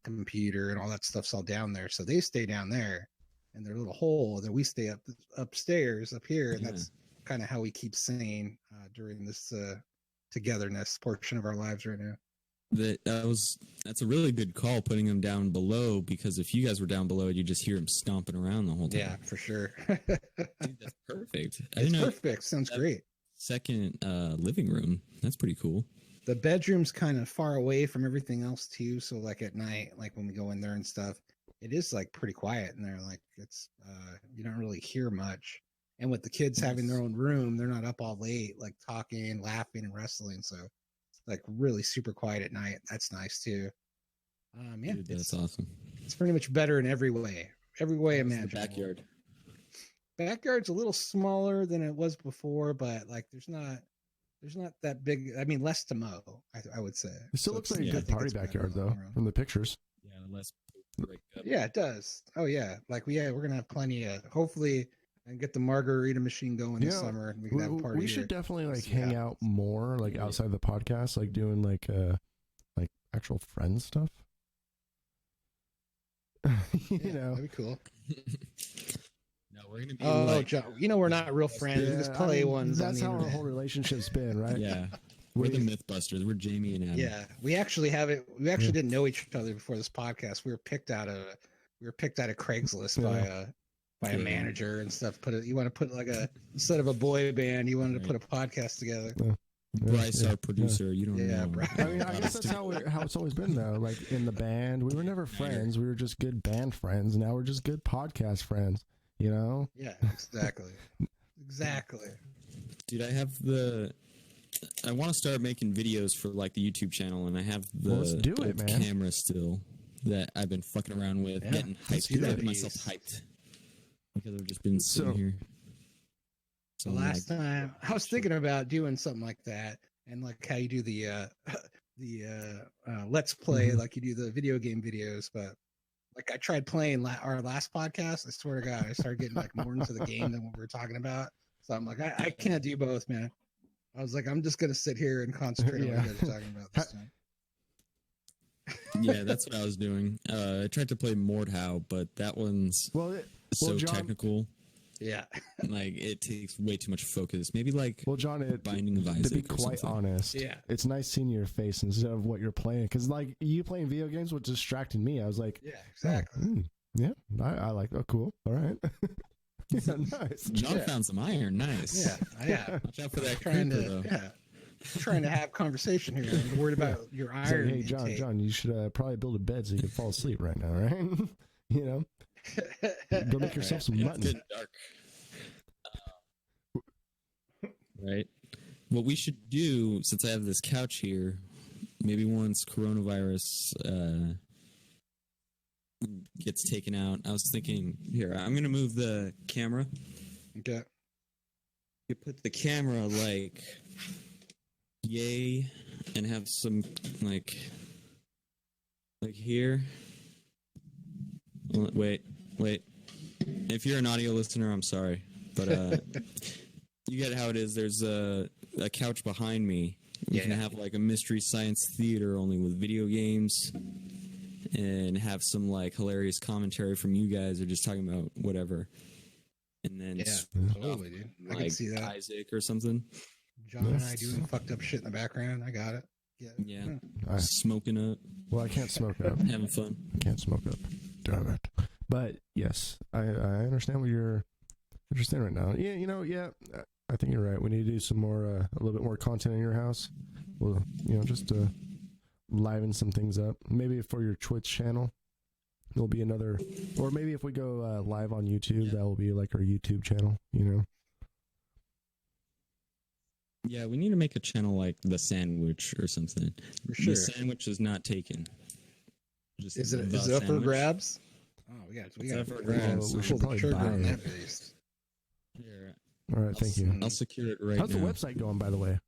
computer and all that stuff's all down there. So they stay down there in their little hole, then we stay upstairs up here. And Yeah. that's kind of how we keep sane during this togetherness portion of our lives right now. that's a really good call, putting them down below, because if you guys were down below, you just hear them stomping around the whole time. Yeah, for sure. Dude, that's perfect. I It's didn't know perfect. Sounds that- great. second living room. That's pretty cool. The bedroom's kind of far away from everything else too. So like at night, like when we go in there and stuff, it is like pretty quiet in there. Like it's you don't really hear much. And with the kids having their Nice. own room, they're not up all late, like talking, laughing, and wrestling. So it's like really super quiet at night. That's nice too. Yeah, Dude, that's awesome. it's pretty much better in every way. Every way How's the imaginable. backyard. Backyard's a little smaller than it was before, but like there's not that big. I mean, less to mow. I would say. It still So looks it's- like a yeah, I good think party it's better backyard in the though, long run. from the pictures. Yeah, less break up. Yeah, it does. Oh yeah, like we're gonna have plenty of. Hopefully, and get the margarita machine going this Yeah, summer, and we can have a party. We should here. definitely like See hang what out more, like Yeah. outside the podcast, like doing like actual friend stuff. you Yeah, know, that'd be cool. No, We're gonna be Oh, like, John, you know we're not real friends. We just I play mean, ones. That's on how the our internet. whole relationship's been, right? yeah, we're the Mythbusters. We're Jamie and Adam. Yeah, we actually have it. We actually didn't know each other before this podcast. We were picked out of Craigslist by a Yeah. manager and stuff. You want to put like instead of a boy band, you wanted to put a podcast together. Bryce, Yeah, our producer. You don't Yeah, know. Bryce. I mean, I guess that's how it's always been though. Like in the band, we were never friends. We were just good band friends. Now we're just good podcast friends. You know? Yeah, exactly. Exactly. Dude, I want to start making videos for like the YouTube channel, and I have the Well, let's do it, old man. camera still that I've been fucking around with, Yeah, getting let's hyped, do getting it. myself hyped because I've just been sitting So- here. The last time I was thinking about doing something like that, and like how you do the let's play, Mhm. like you do the video game videos, but like I tried playing our last podcast. I swear to God, I started getting like more into the game than what we were talking about. So I'm like, I can't do both, man. I was like, I'm just gonna sit here and concentrate on what you guys are talking about this time. Yeah, that's what I was doing. I tried to play Mordhau, but that one's so John- technical. Yeah. Like it takes way too much focus. Maybe like Well, John, Binding of to Isaac. be or quite something. honest, Yeah. it's nice seeing your face instead of what you're playing. Because like you playing video games was distracting me. I was like, Yeah, exactly. yeah, I like. Oh, cool. All right. Yeah, nice. John Yeah. found some iron. Nice. Yeah. Watch out for that Trying creeper, to though. trying to have conversation here. I'm worried about your It's like, iron. hey, John, intake. John, you should probably build a bed so you can fall asleep right now, right? You know, go make yourself some It's mutton. getting dark. Right. What we should do, since I have this couch here, maybe once coronavirus gets taken out, I was thinking, here, I'm going to move the camera. Okay. You put the camera like yay and have some like here. Wait. If you're an audio listener, I'm sorry, but you get how it is. There's a couch behind me. You can have like a mystery science theater only with video games, and have some like hilarious commentary from you guys, or just talking about whatever. And then Totally, dude. I can like see that. Isaac or something. John and I doing fucked up shit in the background. I got it. Yeah. I- Smoking up, Well, I can't smoke up. having fun. Can't smoke up. Damn it. But yes, I understand what you're saying right now. Yeah, you know, I think you're right. We need to do some more, a little bit more content in your house. Well, just to liven some things up. Maybe for your Twitch channel, there'll be another, or maybe if we go live on YouTube, that will be like our YouTube channel. Yeah, we need to make a channel like The Sandwich or something. For sure. The Sandwich is not taken. Just Is it The up for Sandwich. grabs? Oh, we got It's up for to grabs. We should pull the probably trigger buy on it. that beast. Here, All right, thank you. I'll secure it right How's now. the website going, by the way?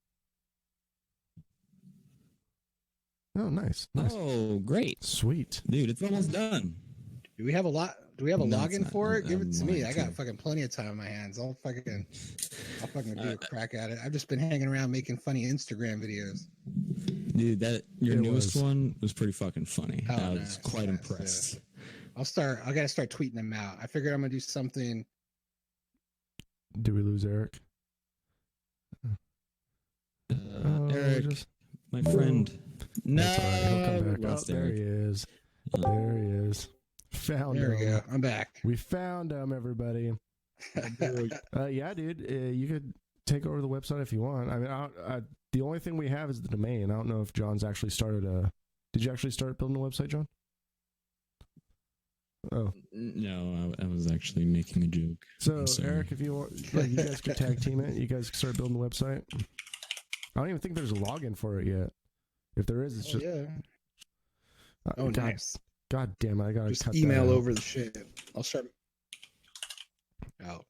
Oh, nice. Oh, great. Sweet. Dude, it's almost done. Do we have a lot? Do we have a No, it's login not. for it? Give it to me. lying I to got you. fucking plenty of time on my hands. I'll fucking do a crack at it. I've just been hanging around making funny Instagram videos. Dude, your It newest was. one was pretty fucking funny. Oh, I was nice, quite nice, impressed. I gotta start tweeting them out. I figured I'm gonna do something. Do we lose Eric? Eric, just- my friend. No, That's all right. He'll come we back. Oh, lost there Eric. he is. There he is. Found There we him. go. I'm back. We found him, everybody. Yeah, dude. You could take over the website if you want. I mean, the only thing we have is the domain. I don't know if John's actually started a. Did you actually start building a website, John? Oh, No, I was actually making a joke. so I'm sorry. Eric, if you want, like, you guys could tag team it. You guys could start building the website. I don't even think there's a login for it yet. If there is, it's Oh, just. yeah. Oh, God, Nice. God damn it! I gotta Just cut email that out. over the shit. I'll start. Oh.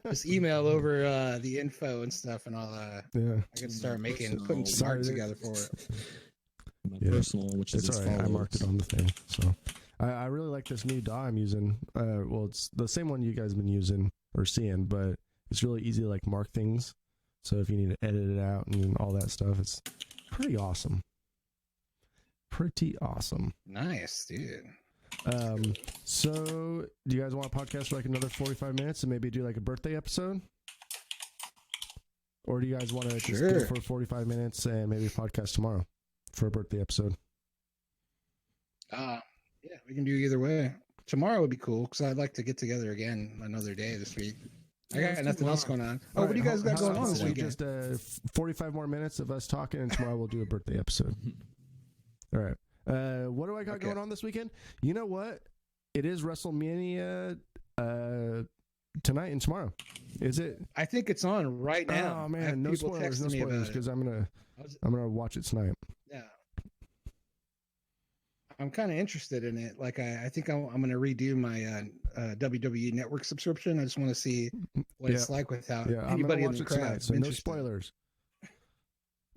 Just email over the info and stuff, and I'll Yeah, I can start putting some Sorry, art dude. together for it. My Yeah. personal, which is it's as all right. I follows. marked it on the thing. So I really like this new DAW I'm using. Well, it's the same one you guys have been using or seeing, but it's really easy to like mark things. So if you need to edit it out and all that stuff, it's pretty awesome. Pretty awesome. Nice, dude. So do you guys want to podcast for like another 45 minutes and maybe do like a birthday episode? Or do you guys want to just go for 45 minutes and maybe podcast tomorrow for a birthday episode? Yeah, we can do either way. Tomorrow would be cool because I'd like to get together again another day this week. I got nothing else going on. Oh, what do you guys got going on this weekend? Just 45 more minutes of us talking, and tomorrow we'll do a birthday episode. All right. What do I got going on this weekend? You know what? It is WrestleMania tonight and tomorrow. Is it? I think it's on right now. Oh man, no spoilers, because I'm gonna watch it tonight. Yeah. I'm kind of interested in it. Like, I think I'm going to redo my WWE Network subscription. I just want to see what it's like without anybody in the crowd. Tonight, so no spoilers.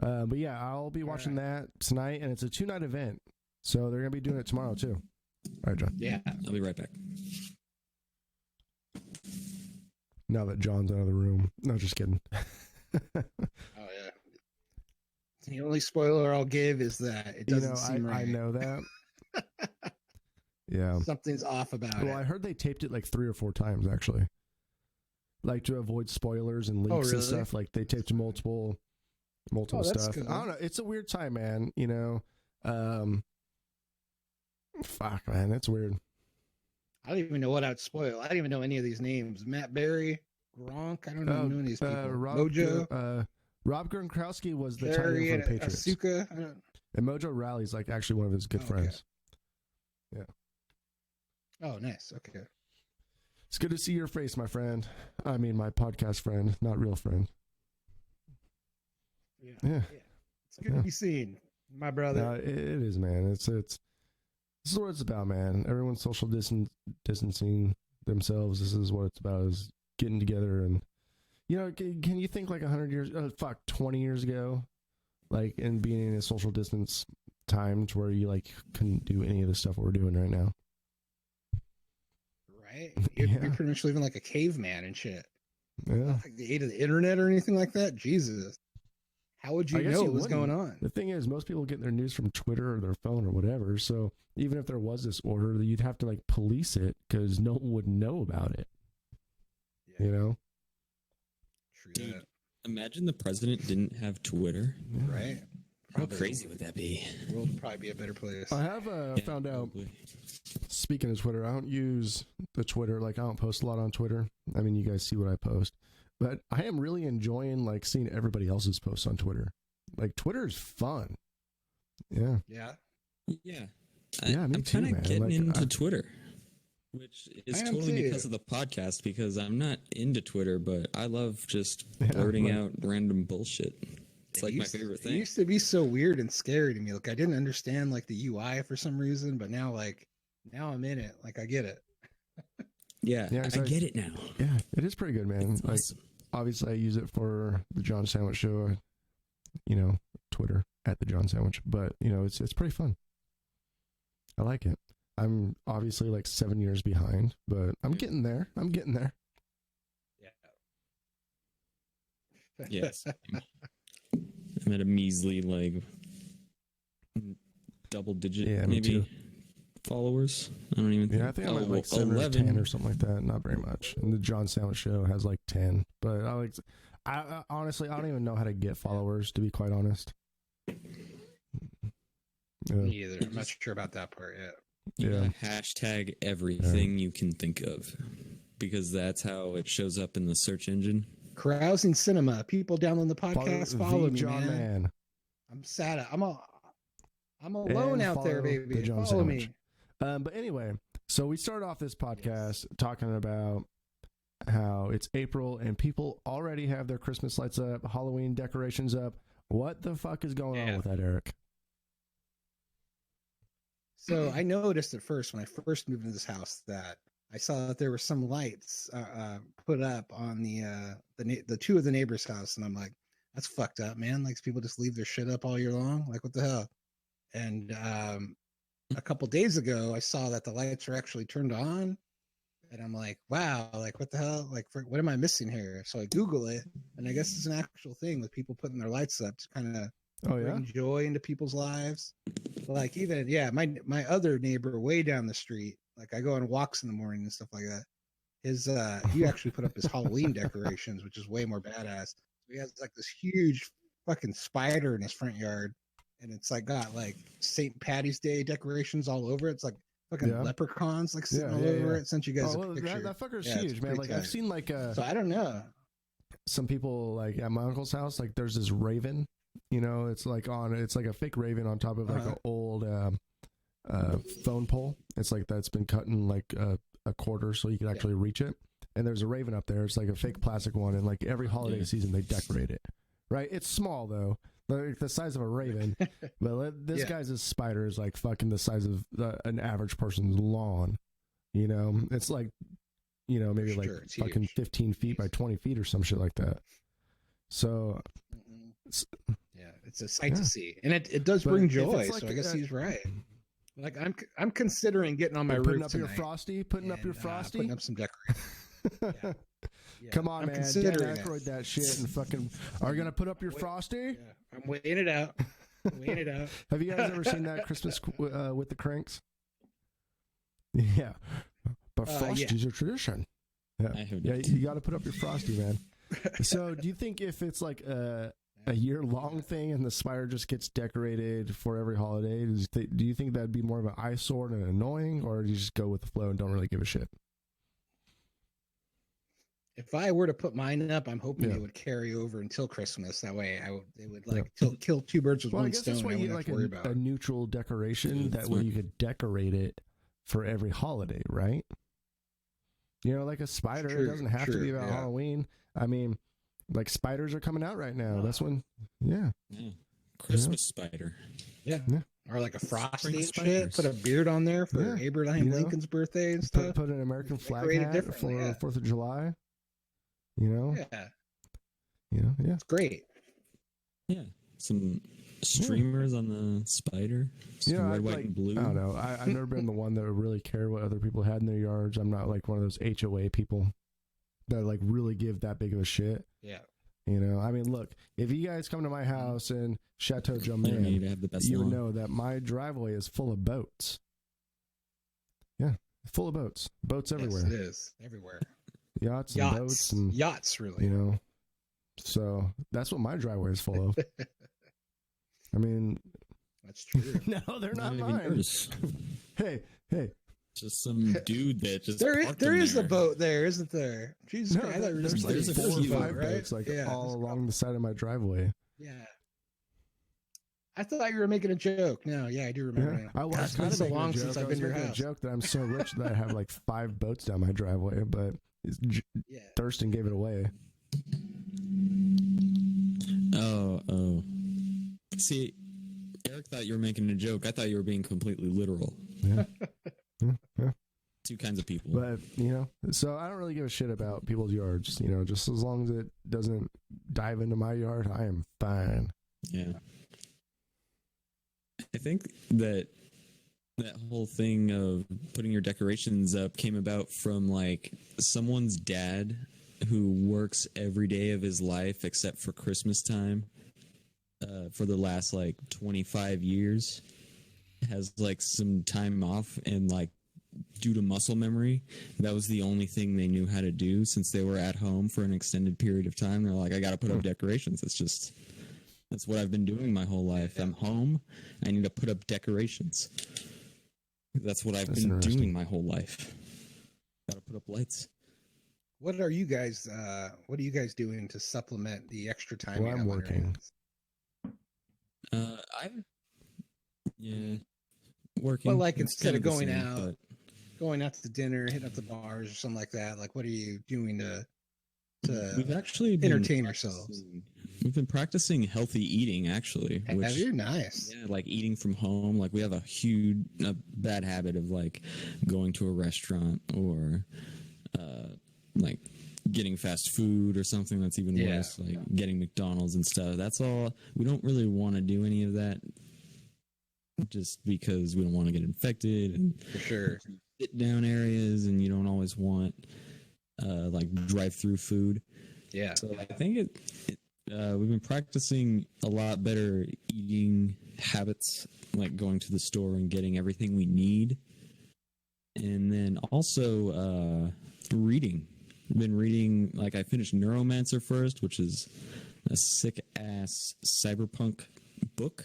But yeah, I'll be watching that tonight, and it's a 2-night event. So they're going to be doing it tomorrow, too. All right, John. Yeah. I'll be right back. Now that John's out of the room. No, just kidding. Oh, yeah. The only spoiler I'll give is that it doesn't seem right. I know that. Yeah, something's off about it. Well, I heard they taped it like 3 or 4 times actually, like to avoid spoilers and leaks and stuff. Like they taped multiple stuff. Cool. I don't know. It's a weird time, man. You know, fuck, man, it's weird. I don't even know what I'd spoil. I don't even know any of these names. Matt Berry, Gronk. I don't know any of these people. Mojo. Rob Gronkowski was the tight end for the Patriots. Asuka. And Mojo Rawley's like actually one of his good friends. Yeah. Oh, nice. Okay. It's good to see your face, my friend. I mean, my podcast friend, not real friend. Yeah. It's good to be seen, my brother. It is, man. This is what it's about, man. Everyone's social distancing themselves. This is what it's about, is getting together. And, you know, can you think like 20 years ago, like, and being in a social distance times where you like couldn't do any of the stuff we're doing right now? Right? You're pretty much living like a caveman and shit. Yeah. Not like the age of the internet or anything like that. Jesus. How would you know what was going on? The thing is, most people get their news from Twitter or their phone or whatever. So even if there was this order, you'd have to like police it because no one would know about it. Yeah. You know? True that. Imagine the president didn't have Twitter. Right. How crazy would that be? The world would probably be a better place. I have found out, speaking of Twitter, I don't use the Twitter. Like, I don't post a lot on Twitter. I mean, you guys see what I post. But I am really enjoying, like, seeing everybody else's posts on Twitter. Like, Twitter is fun. Yeah. Yeah. Yeah. I'm kind of getting like, into Twitter, which is totally because of the podcast, because I'm not into Twitter, but I love just blurting out random bullshit. It's like my favorite thing. It used to be so weird and scary to me. Like, I didn't understand like the UI for some reason, but now I'm in it. Like, I get it. Yeah, I get it now. Yeah, it is pretty good, man. It's like, awesome. Obviously, I use it for the John Sandwich Show. You know, Twitter at the John Sandwich, but you know, it's pretty fun. I like it. I'm obviously like 7 years behind, but I'm getting there. Yeah. Yes. I'm at a measly like double digit maybe followers. I don't even think. Yeah, I think I'm at like 7 or 10 or something like that. Not very much. And the John Sandwich Show has like 10. But I honestly, I don't even know how to get followers, to be quite honest. Me either. I'm not sure about that part yet. Yeah. Hashtag everything you can think of, because that's how it shows up in the search engine. Carousing Cinema. People download the podcast. Follow me, John man. I'm sad. I'm alone out there, baby. The John Follow Sandwich. me. But anyway, so we started off this podcast talking about how it's April and people already have their Christmas lights up, Halloween decorations up. What the fuck is going on with that, Eric? So I noticed at first when I first moved into this house that I saw that there were some lights put up on the two of the neighbors' house, and I'm like, that's fucked up, man. Like, people just leave their shit up all year long. Like, what the hell? And a couple days ago, I saw that the lights are actually turned on, and I'm like, wow, like, what the hell? Like, what am I missing here? So I Google it, and I guess it's an actual thing with people putting their lights up to kind of bring joy into people's lives. Like even my other neighbor way down the street, like I go on walks in the morning and stuff like that. His he actually put up his Halloween decorations, which is way more badass. He has like this huge fucking spider in his front yard, and it's like got like St. Patty's Day decorations all over it. It's like fucking leprechauns like sitting all over it. Sent you guys a picture. That fucker's huge, man. Like I've seen like so I don't know. Some people like at my uncle's house, like there's this raven. It's like a fake raven on top of like an old phone pole. It's like that's been cut in like a quarter so you can actually reach it. And there's a raven up there. It's like a fake plastic one. And like every holiday season, they decorate it. Right? It's small though, like the size of a raven. But this guy's spider is like fucking the size of an average person's lawn. It's like, maybe like fucking 15 feet by 20 feet or some shit like that. So, it's a sight to see, and it does bring joy. Like, so I guess he's right. Like I'm considering getting on my roof putting up tonight your frosty, putting up some decorations. Come on, man, Dan Aykroyd that shit and fucking. Are you gonna put up your frosty? Yeah. I'm weighing it out. Have you guys ever seen that Christmas with the Cranks? Yeah, but frosties are tradition. Yeah, you got to put up your frosty, man. So, do you think if it's like a year-long thing and the spider just gets decorated for every holiday, do you think that'd be more of an eyesore and annoying, or do you just go with the flow and don't really give a shit? If I were to put mine up, I'm hoping it would carry over until Christmas. That way, it would like kill two birds with one stone. I wouldn't have to worry about a neutral decoration. That way, you could decorate it for every holiday, right? Like a spider, it doesn't have to be about Halloween. I mean, like spiders are coming out right now. That's when, Christmas spider. Yeah. Or like a frosty and shit. Put a beard on there for Abraham Lincoln's birthday and stuff. Put an American flag hat for 4th of July. Yeah. It's great. Yeah. Some streamers on the spider. Red, white, and blue. I don't know. I've never been the one that would really care what other people had in their yards. I'm not like one of those HOA people that like really give that big of a shit. Yeah. I mean, look, if you guys come to my house in Chateau Germain, you would know that my driveway is full of boats. Yeah, full of boats. Boats everywhere. Yes, it is. Everywhere. Yachts and boats. And, yachts, really. So that's what my driveway is full of. I mean... That's true. No, they're not mine. Hey. Just some dude that just there is a boat there, isn't there? Jesus Christ, there's like 4 or 5 boats all along the side of my driveway. Yeah. I thought you were making a joke. No, I do remember. Yeah, I was kind of so long since I've been to your house. A joke that I'm so rich that I have like 5 boats down my driveway, but Thurston gave it away. Oh. See, Eric thought you were making a joke. I thought you were being completely literal. Yeah. Two kinds of people. But, so I don't really give a shit about people's yards, just as long as it doesn't dive into my yard, I am fine. Yeah. I think that whole thing of putting your decorations up came about from like someone's dad who works every day of his life except for Christmas time for the last like 25 years. Has like some time off, and like due to muscle memory, that was the only thing they knew how to do since they were at home for an extended period of time. They're like, I got to put up decorations. That's what I've been doing my whole life. I'm home. I need to put up decorations. That's what I've been doing my whole life. Got to put up lights. What are you guys doing to supplement the extra time? Well, I'm working. Working. Well, like instead of going out to dinner, hitting up the bars or something like that, like what are you doing to we've actually entertain ourselves? We've been practicing healthy eating, actually. Which, you're nice. Yeah, like eating from home. Like we have a bad habit of like going to a restaurant or like getting fast food or something that's even worse, like getting McDonald's and stuff. That's all. We don't really want to do any of that just because we don't want to get infected. And for sure. Sit down areas, and you don't always want like drive-through food. Yeah. So I think we've been practicing a lot better eating habits, like going to the store and getting everything we need. And then also reading. I've been reading, like I finished Neuromancer first, which is a sick-ass cyberpunk book.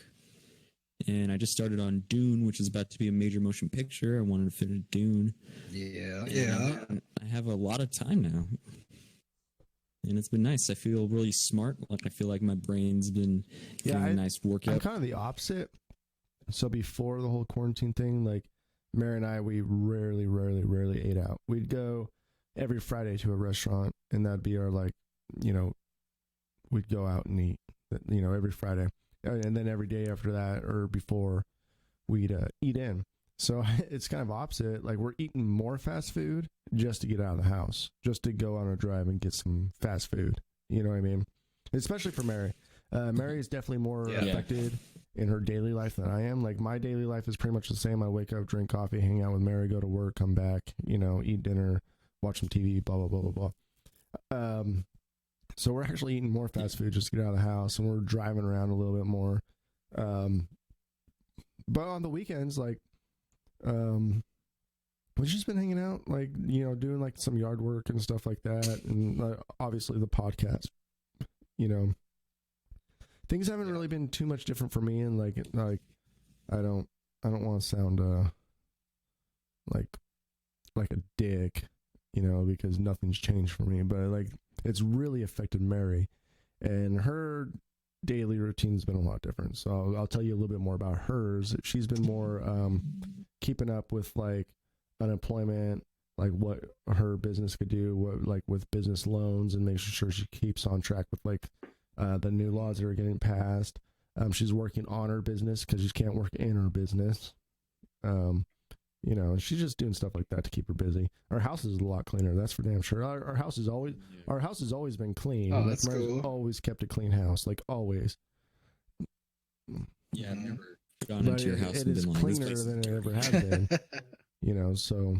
And I just started on Dune, which is about to be a major motion picture. I wanted to finish Dune. Yeah, And I have a lot of time now. And it's been nice. I feel really smart. Like I feel like my brain's been getting a nice I'm workout. kind of the opposite. So before the whole quarantine thing, like Mary and I, we rarely ate out. We'd go every Friday to a restaurant, and that'd be our, like, you know, we'd go out and eat, you know, every Friday. And then every day after that or before, we'd eat in. So it's kind of opposite. Like, we're eating more fast food just to get out of the house, just to go on a drive and get some fast food. You know what I mean? Especially for Mary. Mary is definitely more affected in her daily life than I am. Like, my daily life is pretty much the same. I wake up, drink coffee, hang out with Mary, go to work, come back, you know, eat dinner, watch some TV, blah, blah, blah, blah, blah. So we're actually eating more fast food just to get out of the house, and we're driving around a little bit more. But on the weekends, like, we've just been hanging out, like, you know, doing like some yard work and stuff like that, and obviously the podcast. You know, things haven't really been too much different for me, and like I don't want to sound like a dick, you know, because nothing's changed for me, but like it's really affected Mary, and her daily routine's been a lot different. So I'll tell you a little bit more about hers. She's been more keeping up with like unemployment, like what her business could do, what like with business loans, and making sure she keeps on track with like the new laws that are getting passed. She's working on her business because she can't work in her business. You know, and she's just doing stuff like that to keep her busy. Our house is a lot cleaner, that's for damn sure. Our house has always been clean. Oh, Like, that's cool. Always kept a clean house, like always. Yeah, I've never gone But into your house it and is been like, this cleaner place than it ever has been. You know, so,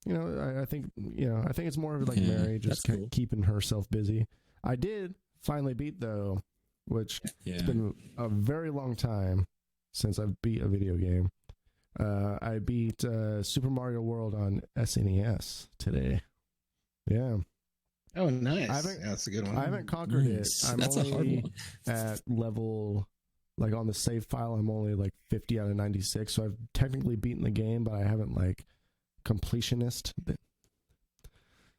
you know, I think it's more of like Yeah, Mary just that's cool. keeping herself busy. I did finally beat, though, which Yeah. it's been a very long time since I've beat a video game. I beat Super Mario World on SNES today. Yeah. Oh, nice. I haven't- That's a good one. I haven't conquered Nice. it. I'm That's a hard only one. at level, like on the save file, I'm only like 50 out of 96. So I've technically beaten the game, but I haven't like completionist.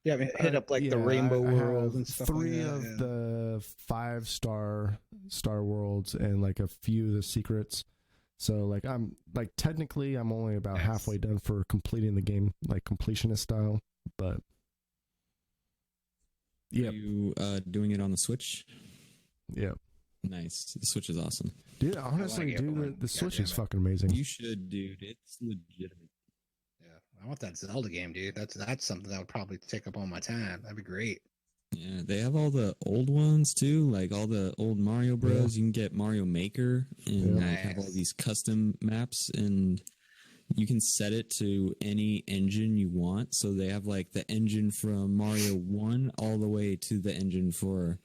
Yeah, I mean, hit up like the Yeah, Rainbow I World have and stuff 3 like that. of yeah. the 5-star Star Worlds and like a few of the secrets. So like I'm like technically I'm only about Nice. halfway done for completing the game, like completionist style. But yeah, Are you doing it on the Switch? yeah, Nice. The Switch is awesome. dude. Honestly, it, dude, but the Switch goddamn is it. fucking amazing. You should, dude. It's legitimate. Yeah, I want that Zelda game, dude. That's something that would probably take up all my time. That'd be great. Yeah, they have all the old ones too, like all the old Mario Bros. You can get Mario Maker and Yeah. like, have all Nice. these custom maps, and you can set it to any engine you want. So they have like the engine from Mario 1 all the way to the engine for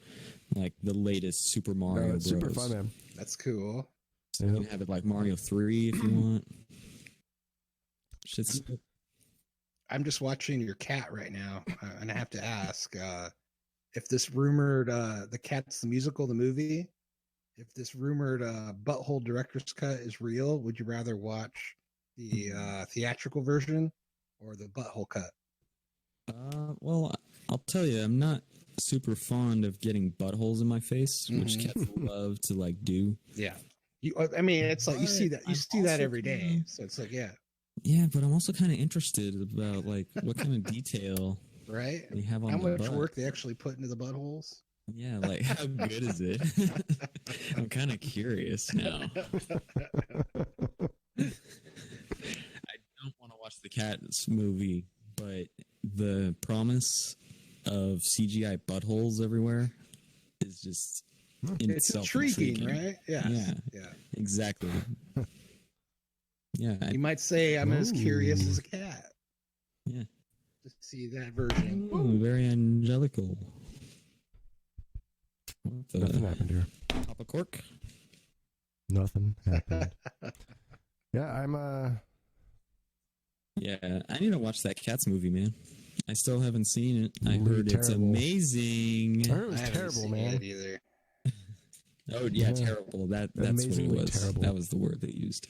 like the latest Super Mario No, it's Bros. super fun, man. That's cool. So you Yeah. can have it like Mario 3 if you want. Shit's I'm just watching your cat right now, and I have to ask if this rumored the Cats the musical, the movie, if this rumored butthole director's cut is real. Would you rather watch the theatrical version or the butthole cut? well, I'll tell you, I'm not super fond of getting buttholes in my face, which Mhm. cats love to like do. Yeah, I mean, it's like you see that I'm also every day, kinda- so it's like yeah, Yeah, but I'm also kind of interested about like what kind of detail right. they have on How the much butt. work they actually put into the buttholes? Yeah, like how good is it? I'm kind of curious now. I don't want to watch the Cats movie, but the promise of CGI buttholes everywhere is just in It's itself intriguing, right? Yeah, Yeah. yeah. Exactly. Yeah, You might say I'm as curious as a cat. Yeah. To see that version. Ooh, very angelical. Nothing happened here. Pop a cork. Nothing happened. Yeah, I'm Yeah, I need to watch that Cats movie, man. I still haven't seen it. I Really heard it's terrible. amazing. I heard it was I haven't terrible, seen man. it either. Oh yeah, Yeah. terrible. That's what it Amazingly was. terrible. That was the word they used.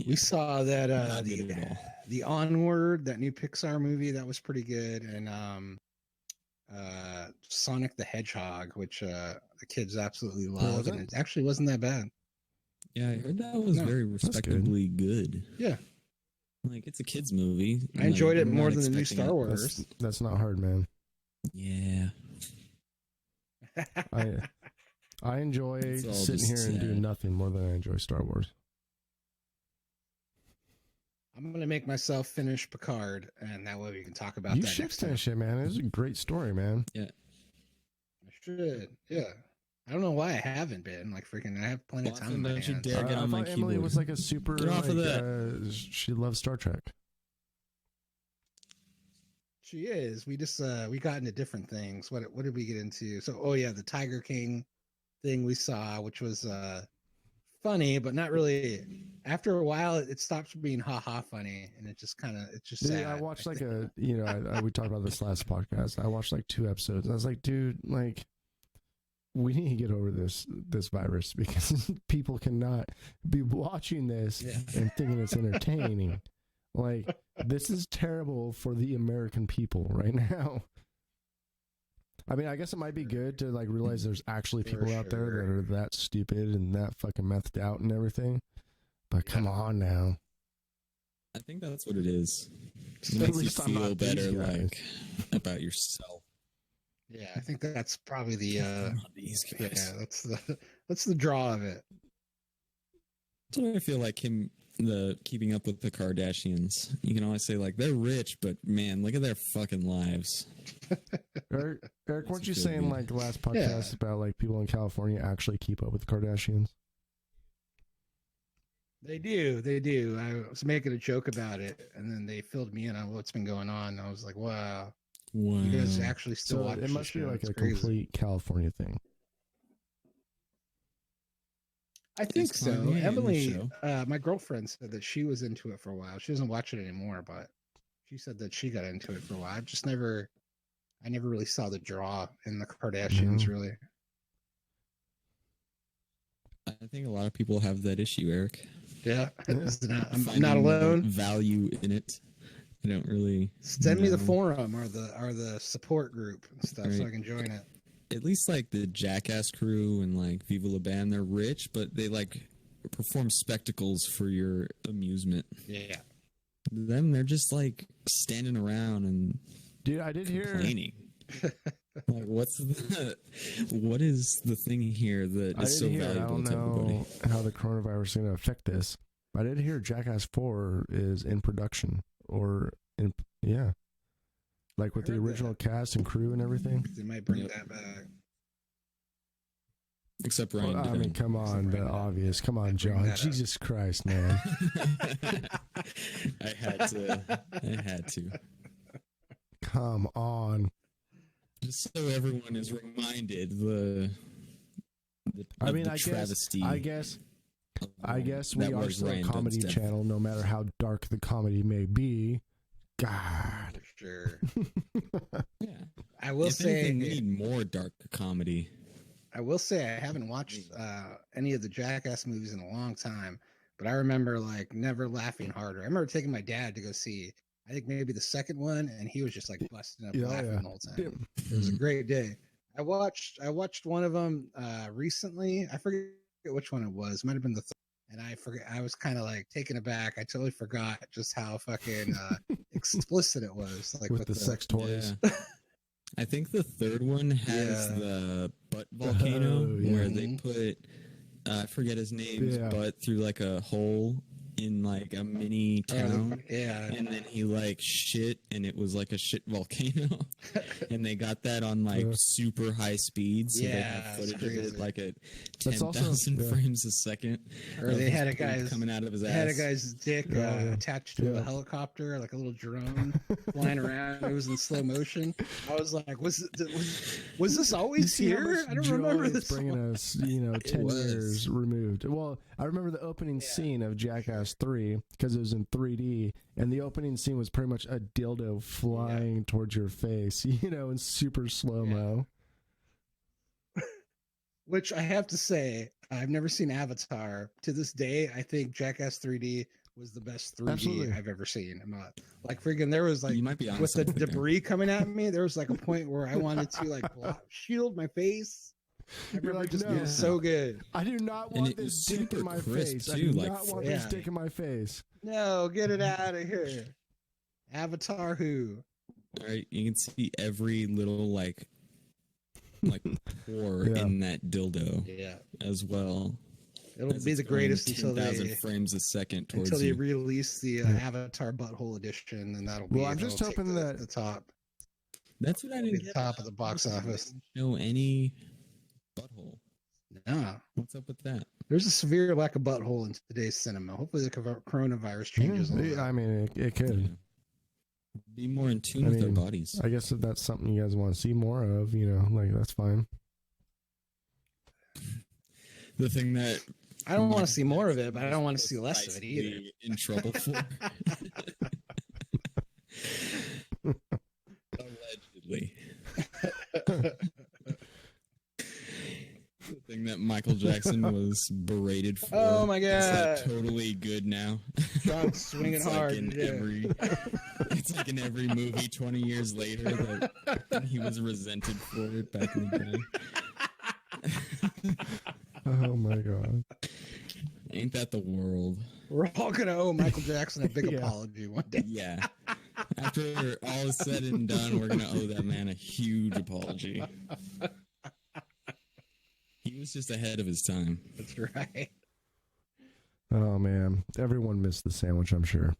We saw that Not good at all. the Onward, that new Pixar movie, that was pretty good, and Sonic the Hedgehog, which the kids absolutely love, was and it? it actually wasn't that bad. Yeah, I heard that was No, very good. respectably good. Yeah, Like it's a kids movie. I enjoyed Like, it I'm more not than the new expecting Star it. Wars. That's not hard, man. Yeah. I enjoy It's all sitting just here and doing sad. nothing more than I enjoy Star Wars. I'm gonna make myself finish Picard, and that way we can talk about You that should next time. finish it, man. It was a great story, man. I should, yeah. I don't know why I haven't been like freaking. I have plenty of time. on my Don't you hands. dare get I on my thought Emily keyboard. was like a super. Get off of like, that. She loves Star Trek. She is. We just we got into different things. What did we get into? So oh yeah, the Tiger King thing we saw, which was funny, but not really. After a while, it stops being ha funny, and it just it's just sad. Yeah, I watched like we talked about this last podcast. I watched like 2 episodes. I was like, dude, like, we need to get over this virus because people cannot be watching this Yeah. and thinking it's entertaining. Like, this is terrible for the American people right now. I mean, I guess it might be good to like realize there's actually For people out there that sure. are that stupid and that fucking methed out and everything. But come on now. I think that's what it is. It At makes you least I'm feel not these better, guys. like about yourself. Yeah, I think that's probably the I'm not these guys. yeah, that's the draw of it. That's what I feel like the keeping up with the Kardashians. You can always say like they're rich, but man, look at their fucking lives. Eric, weren't you feel saying good. like the last podcast about like people in California actually keep up with the Kardashians? They do. I was making a joke about it, and then they filled me in on what's been going on. I was like, wow, Wow. you guys actually still So watch it this must be show. like It's a crazy. complete California thing. I think Is so. Kanye in the Emily, show? my girlfriend, said that she was into it for a while. She doesn't watch it anymore, but she said that she got into it for a while. I never really saw the draw in the Kardashians, No. really. I think a lot of people have that issue, Eric. Yeah, I'm Finding not the alone. Value in it. I don't really Send me the know. forum or the support group and stuff so Right. I can join it. At least like the Jackass crew and like Viva La Band, they're rich, but they like perform spectacles for your amusement. Yeah. Them, they're just like standing around and Dude, I did hear. complaining. Like, what is the thing here that I is so did hear. I valuable don't to everybody? know how the coronavirus is going to affect this. I did hear Jackass 4 is in production, or in like with the heard that. original cast and crew and everything. They might bring Yep. that back. Except Well, Ryan I mean, Dunn. come on, the obvious. Come on, Bring John. that up. Jesus Christ, man. I had to. Come on. Just so everyone is reminded the I of mean, the I travesty. guess that we are was still a Ryan comedy Dunn's death. channel, no matter how dark the comedy may be. God. For sure. Yeah. I will If say anything, we need more dark comedy. I will say I haven't watched any of the Jackass movies in a long time, but I remember like never laughing harder. I remember taking my dad to go see, I think maybe the second one, and he was just like busting up Yeah, laughing yeah. the whole time. Yeah. It was a great day. I watched one of them recently. I forget which one it was. It might have been the third. And I forget. I was kind of like taken aback. I totally forgot just how fucking explicit it was. Like With the sex toys. Yeah. I think the third one has Yeah. the butt volcano Oh, yeah. where they put I forget his name's Yeah. butt through like a hole in like a mini town. Yeah. And then he like shit and it was like a shit volcano. And they got that on like Yeah. super high speed. So they Yeah, have it's footage of it crazy. like at That's also- 10,000 yeah. frames a second. Or of they his had a poop guy's coming out of his ass. They had a guy's dick Yeah, yeah. attached to Yeah. a helicopter, like a little drone flying around. It it was in slow motion. I was like, was this always You see how here? much I don't joy remember it's this. bringing one. us, 10 was. years removed. Well, I remember the opening scene of Jackass 3 because it was in 3D, and the opening scene was pretty much a dildo flying towards your face, in super slow-mo. Which I have to say, I've never seen Avatar. To this day, I think Jackass 3D was the best 3D Absolutely. I've ever seen. I'm not like freaking. There was like you might be on with the something there. debris coming at me. There was like a point where I wanted to shield my face. I You're remember like, just "No." being so good. I do not And want it this was dick in super my crisp, face. I too, do like, not want this yeah. dick in my face. No, get it out of here. Avatar who? All right, you can see every little like pore Yeah. in that dildo Yeah. as well. It'll As be it's the going greatest until 10,000 they frames a second towards until they you. release the Avatar Butthole Edition, and that'll be. Well, I'm just that'll take hoping the, that- the top. That's what I Be didn't the get. top of the box office. Show any butthole. No, What's up with that? there's a severe lack of butthole in today's cinema. Hopefully, the coronavirus changes all that. I mean, it could. Yeah. Be more in tune I with their mean, bodies. I guess if that's something you guys want to see more of, that's fine. The thing that I don't want to see more of it, but I don't want to see less of it either. precisely in trouble for. Allegedly. The thing that Michael Jackson was berated for. Oh my is, God. totally good now. John's swinging It's hard. Like in yeah. it's like in every movie 20 years later that he was resented for it back in the day. Oh my god. Ain't that the world? We're all gonna owe Michael Jackson a big Yeah. apology one day. Yeah. After all is said and done, we're gonna owe that man a huge apology. He was just ahead of his time. That's right. Oh man. Everyone missed the sandwich, I'm sure.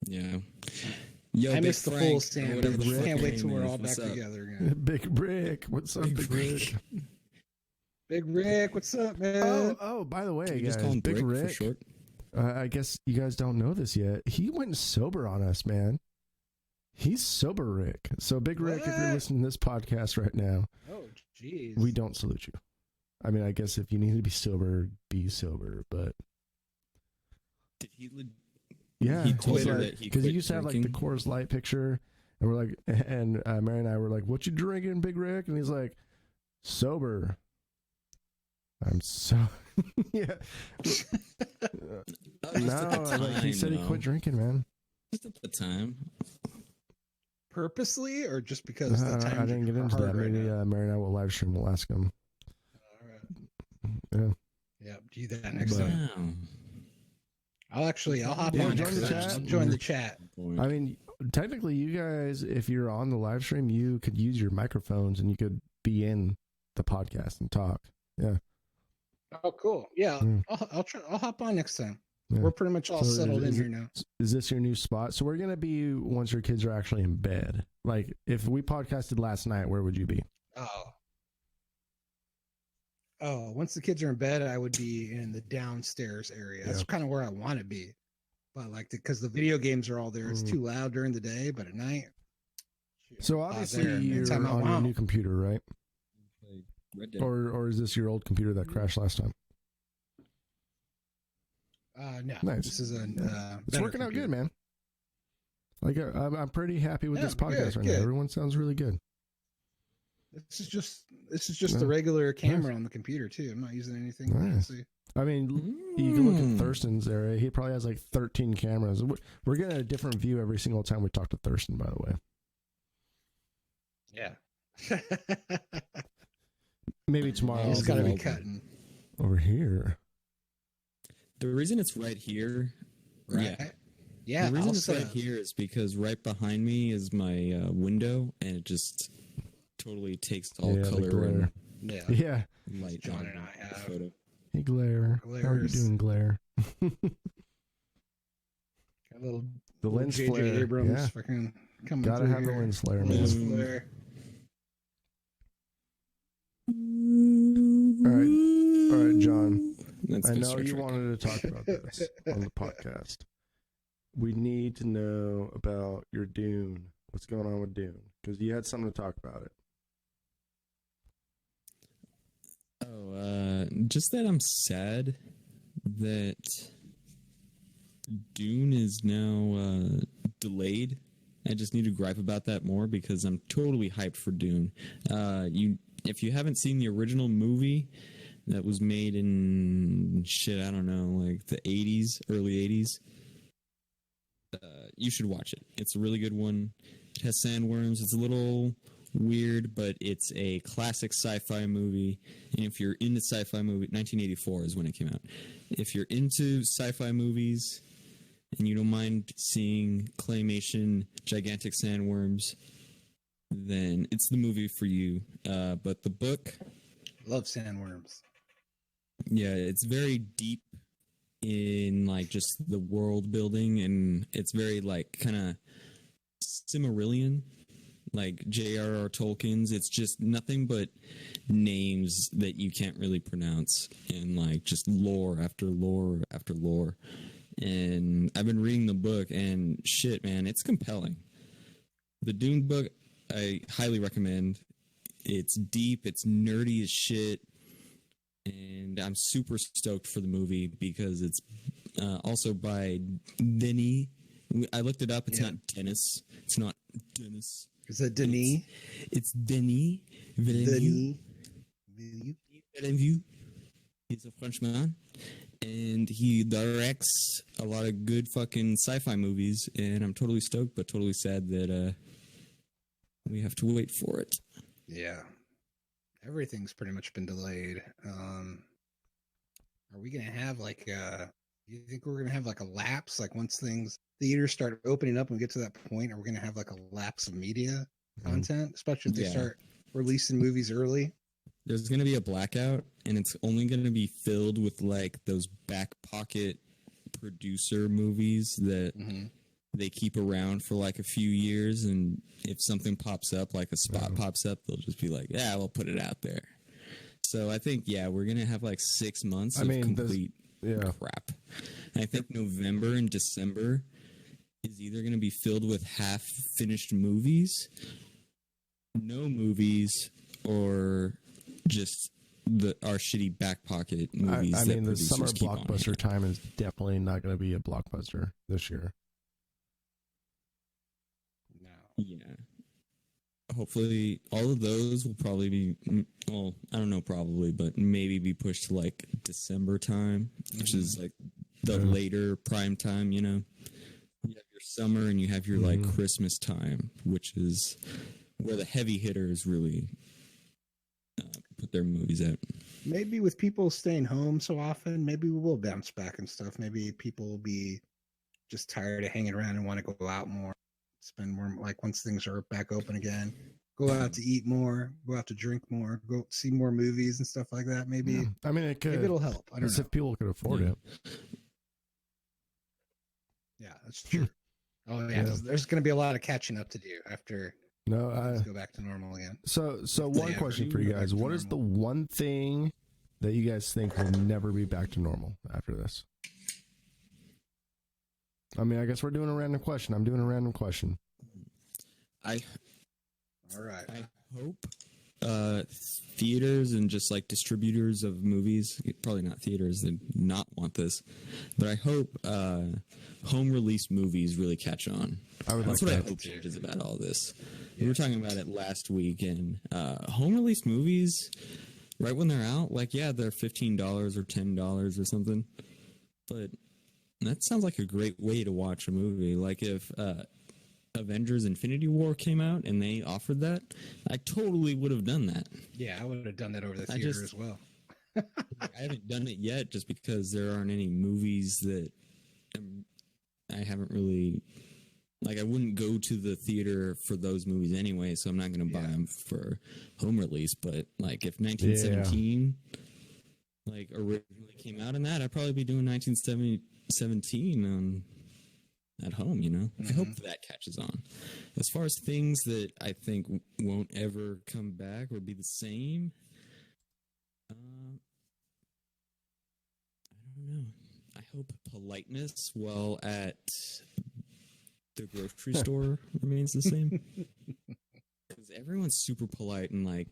Yeah. Yo, I Big missed the Frank, full or sandwich. whatever the fuck Can't your wait till name we're is. all back What's up? together again. Big Brick. What's up, Big Big Brick. Brick? Big Rick, what's up, man? Oh, by the way, Can we guys, just call him Big Brick for Rick. short? I guess you guys don't know this yet. He went sober on us, man. He's sober Rick. So Big Rick, if you're What? listening to this podcast right now, Oh, jeez. we don't salute you. I mean, I guess if you need to be sober, but Did he? yeah, He told you that he because he quit used to have like the drinking? Coors Light picture, and we're like, and Mary and I were like, "What you drinking, Big Rick?" And he's like, "Sober." I'm so yeah. Oh, just at the No, like he time, said he though. quit drinking, man. Just at the time. Purposely or just because the I times didn't get are into hard that. right Maybe now? Mary and I will live stream. We'll ask him. All right. Yeah. Yeah, do that next But- time. I'll hop Yeah, on join next the time. chat. I'll join the chat. I mean, technically, you guys, if you're on the live stream, you could use your microphones and you could be in the podcast and talk. Yeah. Oh, cool. Yeah, Mm. I'll hop on next time. Yeah. We're pretty much all So settled in is here it- now. Is this your new spot? So we're gonna be once your kids are actually in bed. Like if we podcasted last night, where would you be? Oh, once the kids are in bed, I would be in the downstairs area. That's Yeah. kind of where I want to be. But like, because the video games are all there, it's Mhm. too loud during the day, but at night. So there, obviously man. you're Anytime I on your want. new computer, right? Red Dead. Or is this your old computer that crashed last time? No, Nice. this is a. It's better working out computer. good, man. Like I'm pretty happy with Yeah, this podcast good, right good. now. Everyone sounds really good. This is just Yeah. the regular camera on the computer too. I'm not using anything Nice. fancy. I mean, you can look at Mm. Thurston's area. He probably has like 13 cameras. We're getting a different view every single time we talk to Thurston, by the way. Yeah. Maybe tomorrow He's I'll got to be be cutting. over here. The reason it's right here, Right? yeah. Yeah. The reason I'll it's set right up. here is because right behind me is my window, and it just totally takes all Yeah, the color glare. Yeah. Yeah. and light. John out and I of the have. photo. Hey, Glare. How are you Glares. doing, Glare? Got a little The lens J.J. flare. Abrams Yeah. fucking coming Gotta through have the here. lens flare, Lens man. flare. All right, John. That's I good know Star you Trek. wanted to talk about this on the podcast. we need to know about your Dune. What's going on with Dune? Because you had something to talk about it. Just that I'm sad that Dune is now delayed. I just need to gripe about that more because I'm totally hyped for Dune. If you haven't seen the original movie that was made in I don't know, like the 80s, early 80s, you should watch it. It's a really good one. It has sandworms. It's a little weird, but it's a classic sci-fi movie. And if you're into sci-fi movie, 1984 is when it came out. If you're into sci-fi movies and you don't mind seeing claymation gigantic sandworms, then it's the movie for you. But the book, Love sandworms. yeah, it's very deep in like just the world building, and it's very like kind of Silmarillion, like J.R.R. Tolkien's. It's just nothing but names that you can't really pronounce, and like just lore after lore after lore. And I've been reading the book, and shit, man, it's compelling. The Dune book, I highly recommend. It's deep, it's nerdy as shit, and I'm super stoked for the movie because it's also by Denis. I looked it up. It's not Dennis. It's not Dennis. Is it Denis? It's Denis Villeneuve. Villeneuve. He's a Frenchman, and he directs a lot of good fucking sci-fi movies, and I'm totally stoked, but totally sad that we have to wait for it. Yeah. Everything's pretty much been delayed. Are we going to have like, do you think we're going to have like a lapse? Like once theaters start opening up and we get to that point, are we going to have like a lapse of media content, especially if they start releasing movies early? There's going to be a blackout, and it's only going to be filled with like those back pocket producer movies that they keep around for like a few years, and if something pops up, like a spot pops up, they'll just be like, yeah, we'll put it out there. So I think, we're going to have like 6 months of complete crap. And I think November and December is either going to be filled with half-finished movies, no movies, or just our shitty back pocket movies. I mean, the summer blockbuster time is definitely not going to be a blockbuster this year. No. Yeah. Hopefully, all of those will probably be, well, I don't know, probably, but maybe be pushed to like December time, which is like the later prime time, you know? You have your summer and you have your like Christmas time, which is where the heavy hitters really put their movies out. Maybe with people staying home so often, maybe we will bounce back and stuff. Maybe people will be just tired of hanging around and want to go out more, spend more, like once things are back open again, go out to eat more, go out to drink more, go see more movies and stuff like that. Maybe, I mean, it could. Maybe it'll help. I don't know. If people could afford it. Yeah, that's true. Oh yeah, there's going to be a lot of catching up to do after. No, let's go back to normal again. So one question for you guys: what is the one thing that you guys think will never be back to normal after this? I mean, I guess we're doing a random question. I'm doing a random question. All right. I hope theaters and just like distributors of movies, probably not theaters that not want this, but I hope home release movies really catch on. That's what I hope changes about all this. We were talking about it last week, and home release movies, right when they're out, like, they're $15 or $10 or something, but that sounds like a great way to watch a movie. Like if Avengers Infinity War came out and they offered that, I totally would have done that. Yeah, I would have done that over the theater as well. I haven't done it yet just because there aren't any movies that I haven't really... Like, I wouldn't go to the theater for those movies anyway, so I'm not going to buy them for home release. But, like, if 1917, like, originally came out in that, I'd probably be doing 1917 at home, you know? I hope that catches on. As far as things that I think won't ever come back or be the same, I don't know. I hope politeness while at the grocery store remains the same. Because everyone's super polite and like,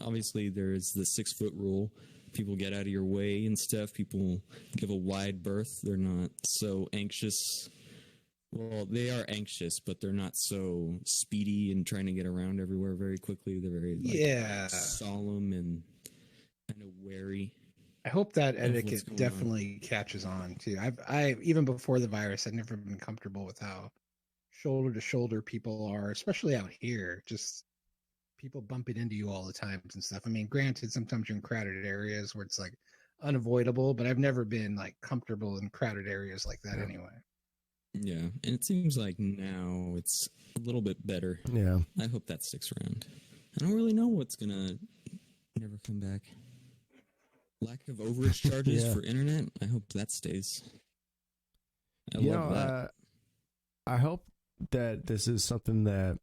obviously there's the 6-foot rule. People get out of your way and stuff. People give a wide berth. They're not so anxious. Well, they are anxious, but they're not so speedy and trying to get around everywhere very quickly. They're very solemn and kind of wary. I hope that etiquette definitely catches on too. I even before the virus, I'd never been comfortable with how shoulder to shoulder people are, especially out here. Just people bumping into you all the time and stuff. I mean, granted, sometimes you're in crowded areas where it's like unavoidable, but I've never been like comfortable in crowded areas like that anyway. Yeah, and it seems like now it's a little bit better. Yeah. I hope that sticks around. I don't really know what's gonna never come back. Lack of overage charges for internet. I hope that stays. I love that. I hope that this is something that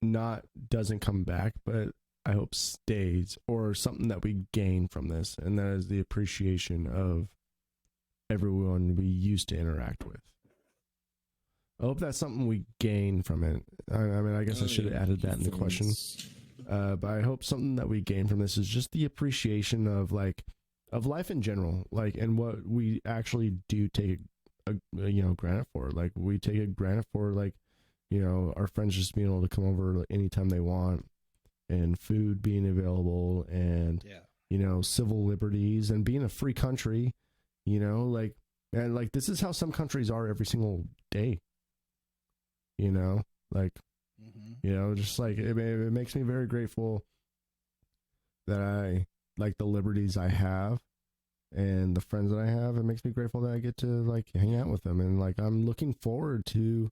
not doesn't come back, but I hope stays, or something that we gain from this, and that is the appreciation of everyone we used to interact with. I hope that's something we gain from it. I mean, I guess I should have added that in the question. But I hope something that we gain from this is just the appreciation of life in general, like, and what we actually do take granted for. Like, we take it granted for, like, our friends just being able to come over anytime they want, and food being available, and civil liberties, and being a free country. This is how some countries are every single day. Just like it makes me very grateful that I like the liberties I have and the friends that I have. It makes me grateful that I get to like hang out with them, and like I'm looking forward to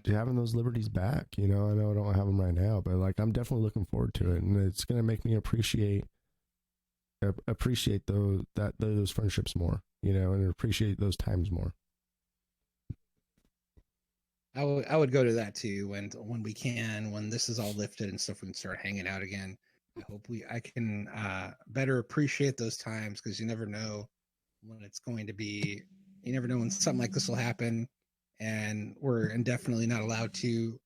having those liberties back. I know I don't have them right now, but like I'm definitely looking forward to it, and it's gonna make me appreciate those friendships more, and appreciate those times more. I would go to that too when we can, when this is all lifted and stuff, we can start hanging out again. I hope I can better appreciate those times, because you never know when it's going to be. You never know when something like this will happen, and we're indefinitely not allowed to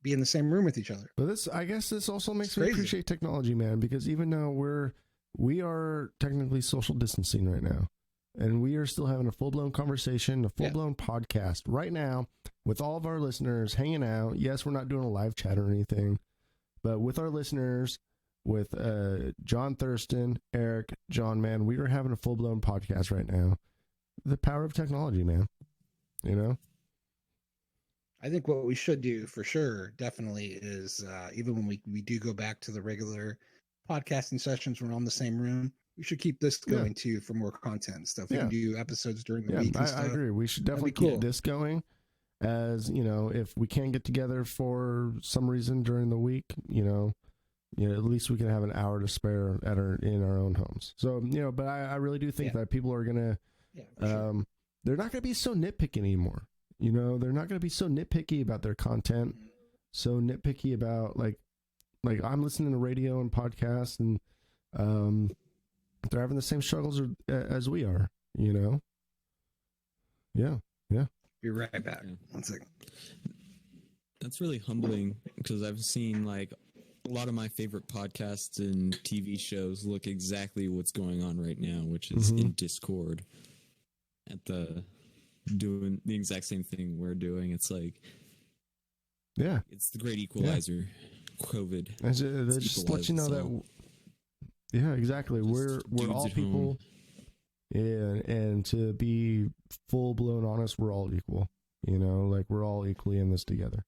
be in the same room with each other. But I guess this also makes me appreciate technology, man, because even though we are technically social distancing right now, and we are still having a full-blown conversation, a full-blown podcast right now with all of our listeners hanging out. Yes, we're not doing a live chat or anything, but with our listeners, with John Thurston, Eric, John, man, we are having a full-blown podcast right now. The power of technology, man. I think what we should do for sure, definitely, is even when we do go back to the regular podcasting sessions, we're in the same room. We should keep this going too for more content and stuff. We can do episodes during the week. I agree. We should definitely keep this going. As if we can't get together for some reason during the week, at least we can have an hour to spare in our own homes. So but I really do think that people are gonna, they're not gonna be so nitpicky anymore. They're not gonna be so nitpicky about their content, so nitpicky about like I'm listening to radio and podcasts, and they're having the same struggles as we are, Yeah. Be right back. 1 second. That's really humbling, because I've seen like a lot of my favorite podcasts and TV shows look exactly what's going on right now, which is in Discord doing the exact same thing we're doing. It's like, it's the great equalizer. COVID. They just let you know that. Yeah, exactly. We're all people. Yeah, and to be full blown honest, we're all equal. Like we're all equally in this together.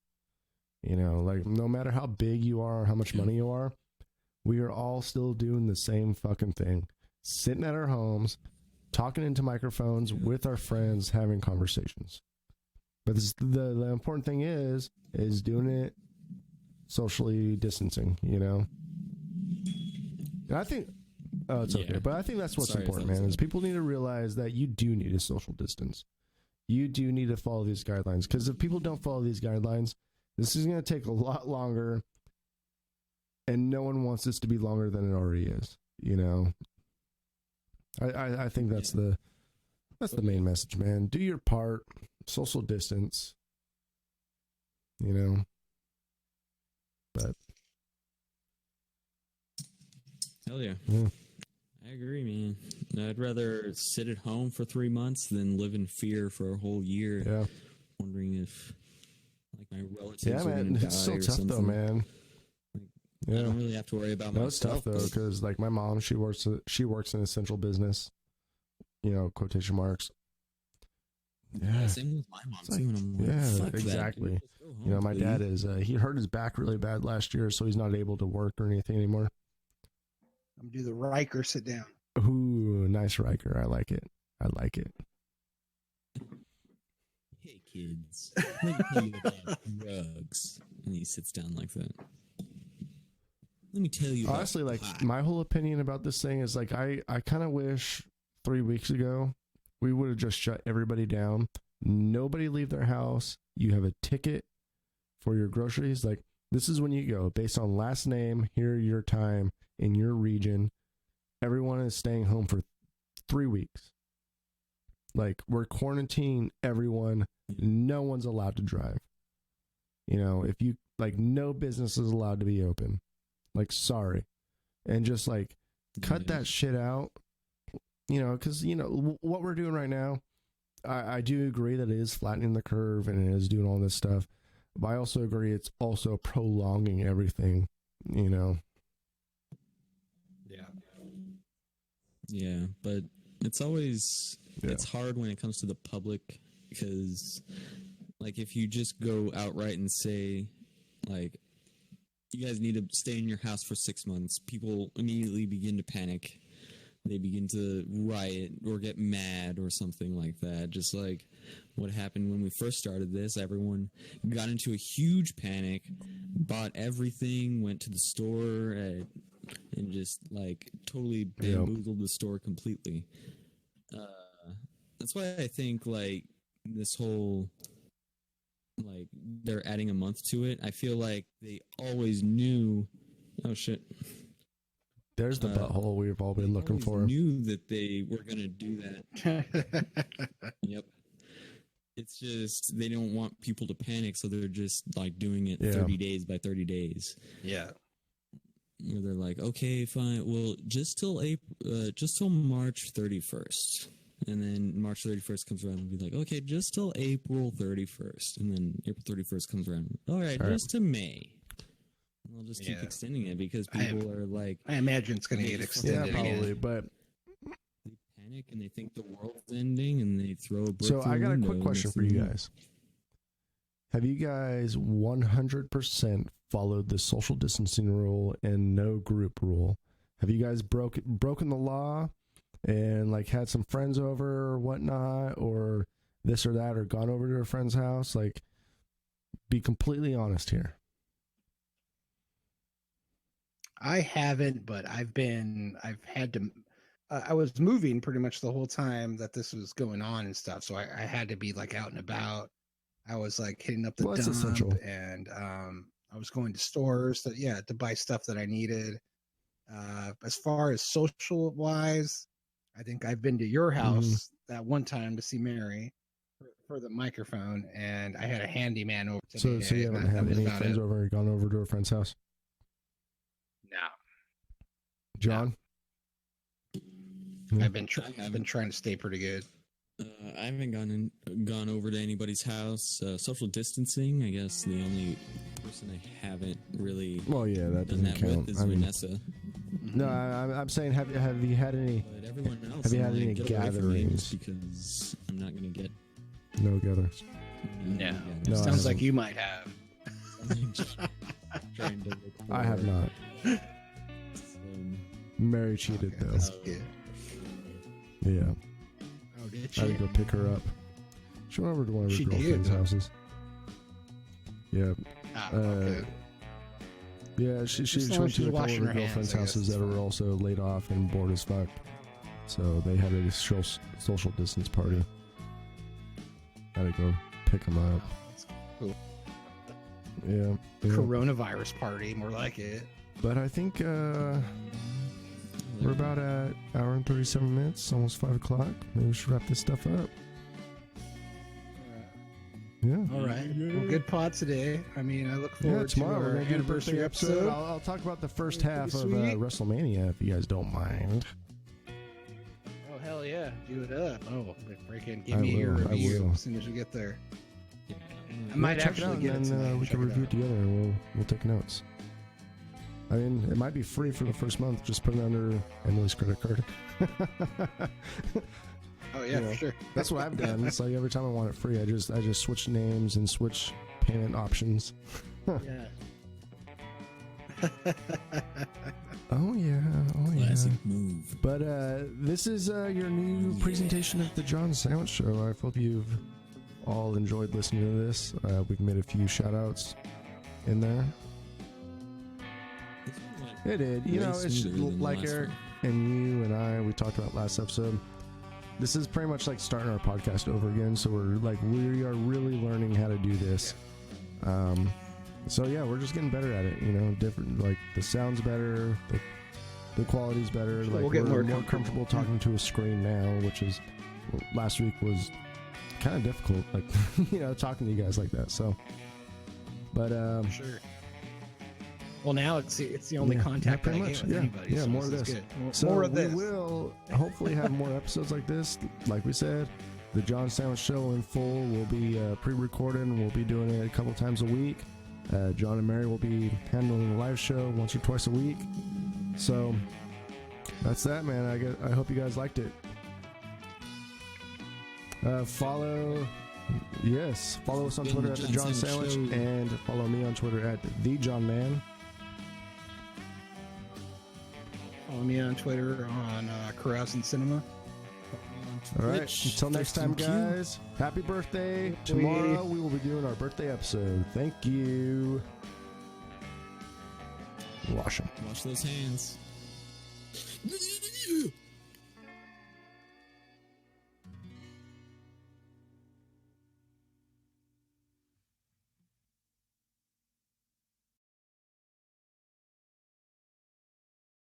Like no matter how big you are or how much money you are, we are all still doing the same fucking thing. Sitting at our homes, talking into microphones with our friends, having conversations. But the important thing is doing it socially distancing, And I think it's okay, but I think that's what's important, man. Is people need to realize that you do need a social distance. You do need to follow these guidelines, because if people don't follow these guidelines, this is going to take a lot longer, and no one wants this to be longer than it already is. I think that's That's the main message, man. Do your part. Social distance. You know. But Hell yeah. yeah. I agree, man. I'd rather sit at home for 3 months than live in fear for a whole year, Yeah. wondering if like my relatives Yeah, are man. going to die It's still or tough something. though, man. I Yeah. don't really have to worry about No, it's myself. tough though, but- because like my mom, she works in essential business. You know, quotation marks. Yeah. Same with my mom It's like, too. And I'm like, yeah, fuck that, exactly. dude. Just go home, You know, my please. dad is he hurt his back really bad last year, so he's not able to work or anything anymore. I'm gonna do the Riker sit down. Ooh, nice Riker. I like it. I like it. Hey kids, let me tell you about drugs. And he sits down like that. Let me tell you. Honestly, about like pot. my whole opinion about this thing is like I kind of wish 3 weeks ago we would have just shut everybody down. Nobody leave their house. You have a ticket for your groceries. Like this is when you go based on last name. Here your time in your region. Everyone is staying home for 3 weeks. Like we're quarantining everyone. No one's allowed to drive. You know, if you like, no business is allowed to be open. Like, sorry. And just like cut Yeah. that shit out. You know, because, you know, what we're doing right now, I do agree that it is flattening the curve and it is doing all this stuff. But I also agree it's also prolonging everything, you know. Yeah. Yeah, but it's always it's hard when it comes to the public because, like, if you just go outright and say, like, you guys need to stay in your house for 6 months, people immediately begin to panic. They begin to riot or get mad or something like that. Just like what happened when we first started this. Everyone got into a huge panic, bought everything, went to the store, and just like totally bamboozled the store completely. That's why I think like this whole like they're adding a month to it. I feel like they always knew. Oh shit. There's the butthole we've all been looking always for. Knew that they were gonna do that. Yep. It's just they don't want people to panic, so they're just like doing it 30 days by 30 days. Yeah. Where they're like, okay, fine, well, just till March 31st, and then March 31st comes around and be like, okay, just till April 31st, and then April 31st comes around. All right, just to May. They'll just keep extending it because people are like, I imagine it's going to get Yeah, extended. probably. again. But they panic and they think the world's ending and they throw a brick so through I a got a window quick and question it's for you the- guys. Have you guys 100% followed the social distancing rule and no group rule? Have you guys broken the law and like had some friends over or whatnot, or this or that, or gone over to a friend's house? Like, be completely honest here. I haven't, but I've had to. I was moving pretty much the whole time that this was going on and stuff, so I had to be like out and about. I was like hitting up the Well, that's dump, essential. and I was going to stores to buy stuff that I needed. As far as social wise, I think I've been to your house that one time to see Mary for the microphone, and I had a handyman over today. So you haven't had any friends over or gone over to a friend's house? No, John? I've been trying to stay pretty good. I haven't gone over to anybody's house. Social distancing, I guess the only person I haven't really Well, yeah, that done doesn't that count. with is I mean, Vanessa. no, I'm saying, have you had any? But everyone else, Have you I'm had like, any get away from me gatherings? just because I'm not going to get. No gatherings. No, No, I sounds like haven't. you might have. Trying to look I have for not. some- Mary cheated Okay, though. that's good. Yeah, Oh, did I had to she? go pick her up. She went over to one of her She did, girlfriend's huh? houses. Yeah, Ah, uh, okay. yeah. She As long went as to she's a couple of washing her her hands, girlfriend's I guess houses it's that were fine. also laid off and bored as fuck. So they had a social distance party. Had to go pick them up. That's cool. Yeah. Coronavirus party, more like it. But I think we're about at hour and 37 minutes, almost 5 o'clock. Maybe we should wrap this stuff up. Yeah. All right. Well, good pod today. I mean, I look forward to We're our gonna do the anniversary birthday episode. I'll talk about the first Pretty half of sweet. WrestleMania if you guys don't mind. Oh, hell yeah. Do it up. Oh, freaking I give me your will, I review will. as soon as we get there. Yeah. I might check actually it get out, it and tonight. then we Check can it review out. it together, and we'll take notes. I mean, it might be free for the first month. Just put it under Emily's credit card. Oh, yeah, Yeah. for sure. That's what I've done. It's like every time I want it free, I just switch names and switch payment options. Yeah. Oh yeah, Classic move. But this is your new presentation of the John Sandwich Show. I hope you've all enjoyed listening to this. We've made a few shout outs in there. It did. You know, it's like Eric and you and I, we talked about last episode. This is pretty much like starting our podcast over again. So we are really learning how to do this. So yeah, we're just getting better at it. You know, different, like the sound's better, the quality's better. Sure, like we'll get we're more more comfortable talking to a screen now, which is last week was kind of difficult. Like you know, talking to you guys like that. So, but For sure. Well, now it's the only Yeah, contact pretty I much, get with yeah. anybody. Yeah, so more of is this. good. So More of we this. will hopefully have more episodes like this. Like we said, the John Sandwich Show in full will be pre-recorded, and we'll be doing it a couple times a week. John and Mary will be handling the live show once or twice a week. So that's that, man. I hope you guys liked it. Follow us on Been Twitter the at the John John Sandwich, Sandwich Show. and follow me on Twitter at the John Man. Follow me on Twitter on Carousing Cinema. All right. Twitch, Until next time, Thurston Q. guys. Happy birthday. Yep, Tomorrow we will be doing our birthday episode. Thank you. Wash 'em. Wash those hands.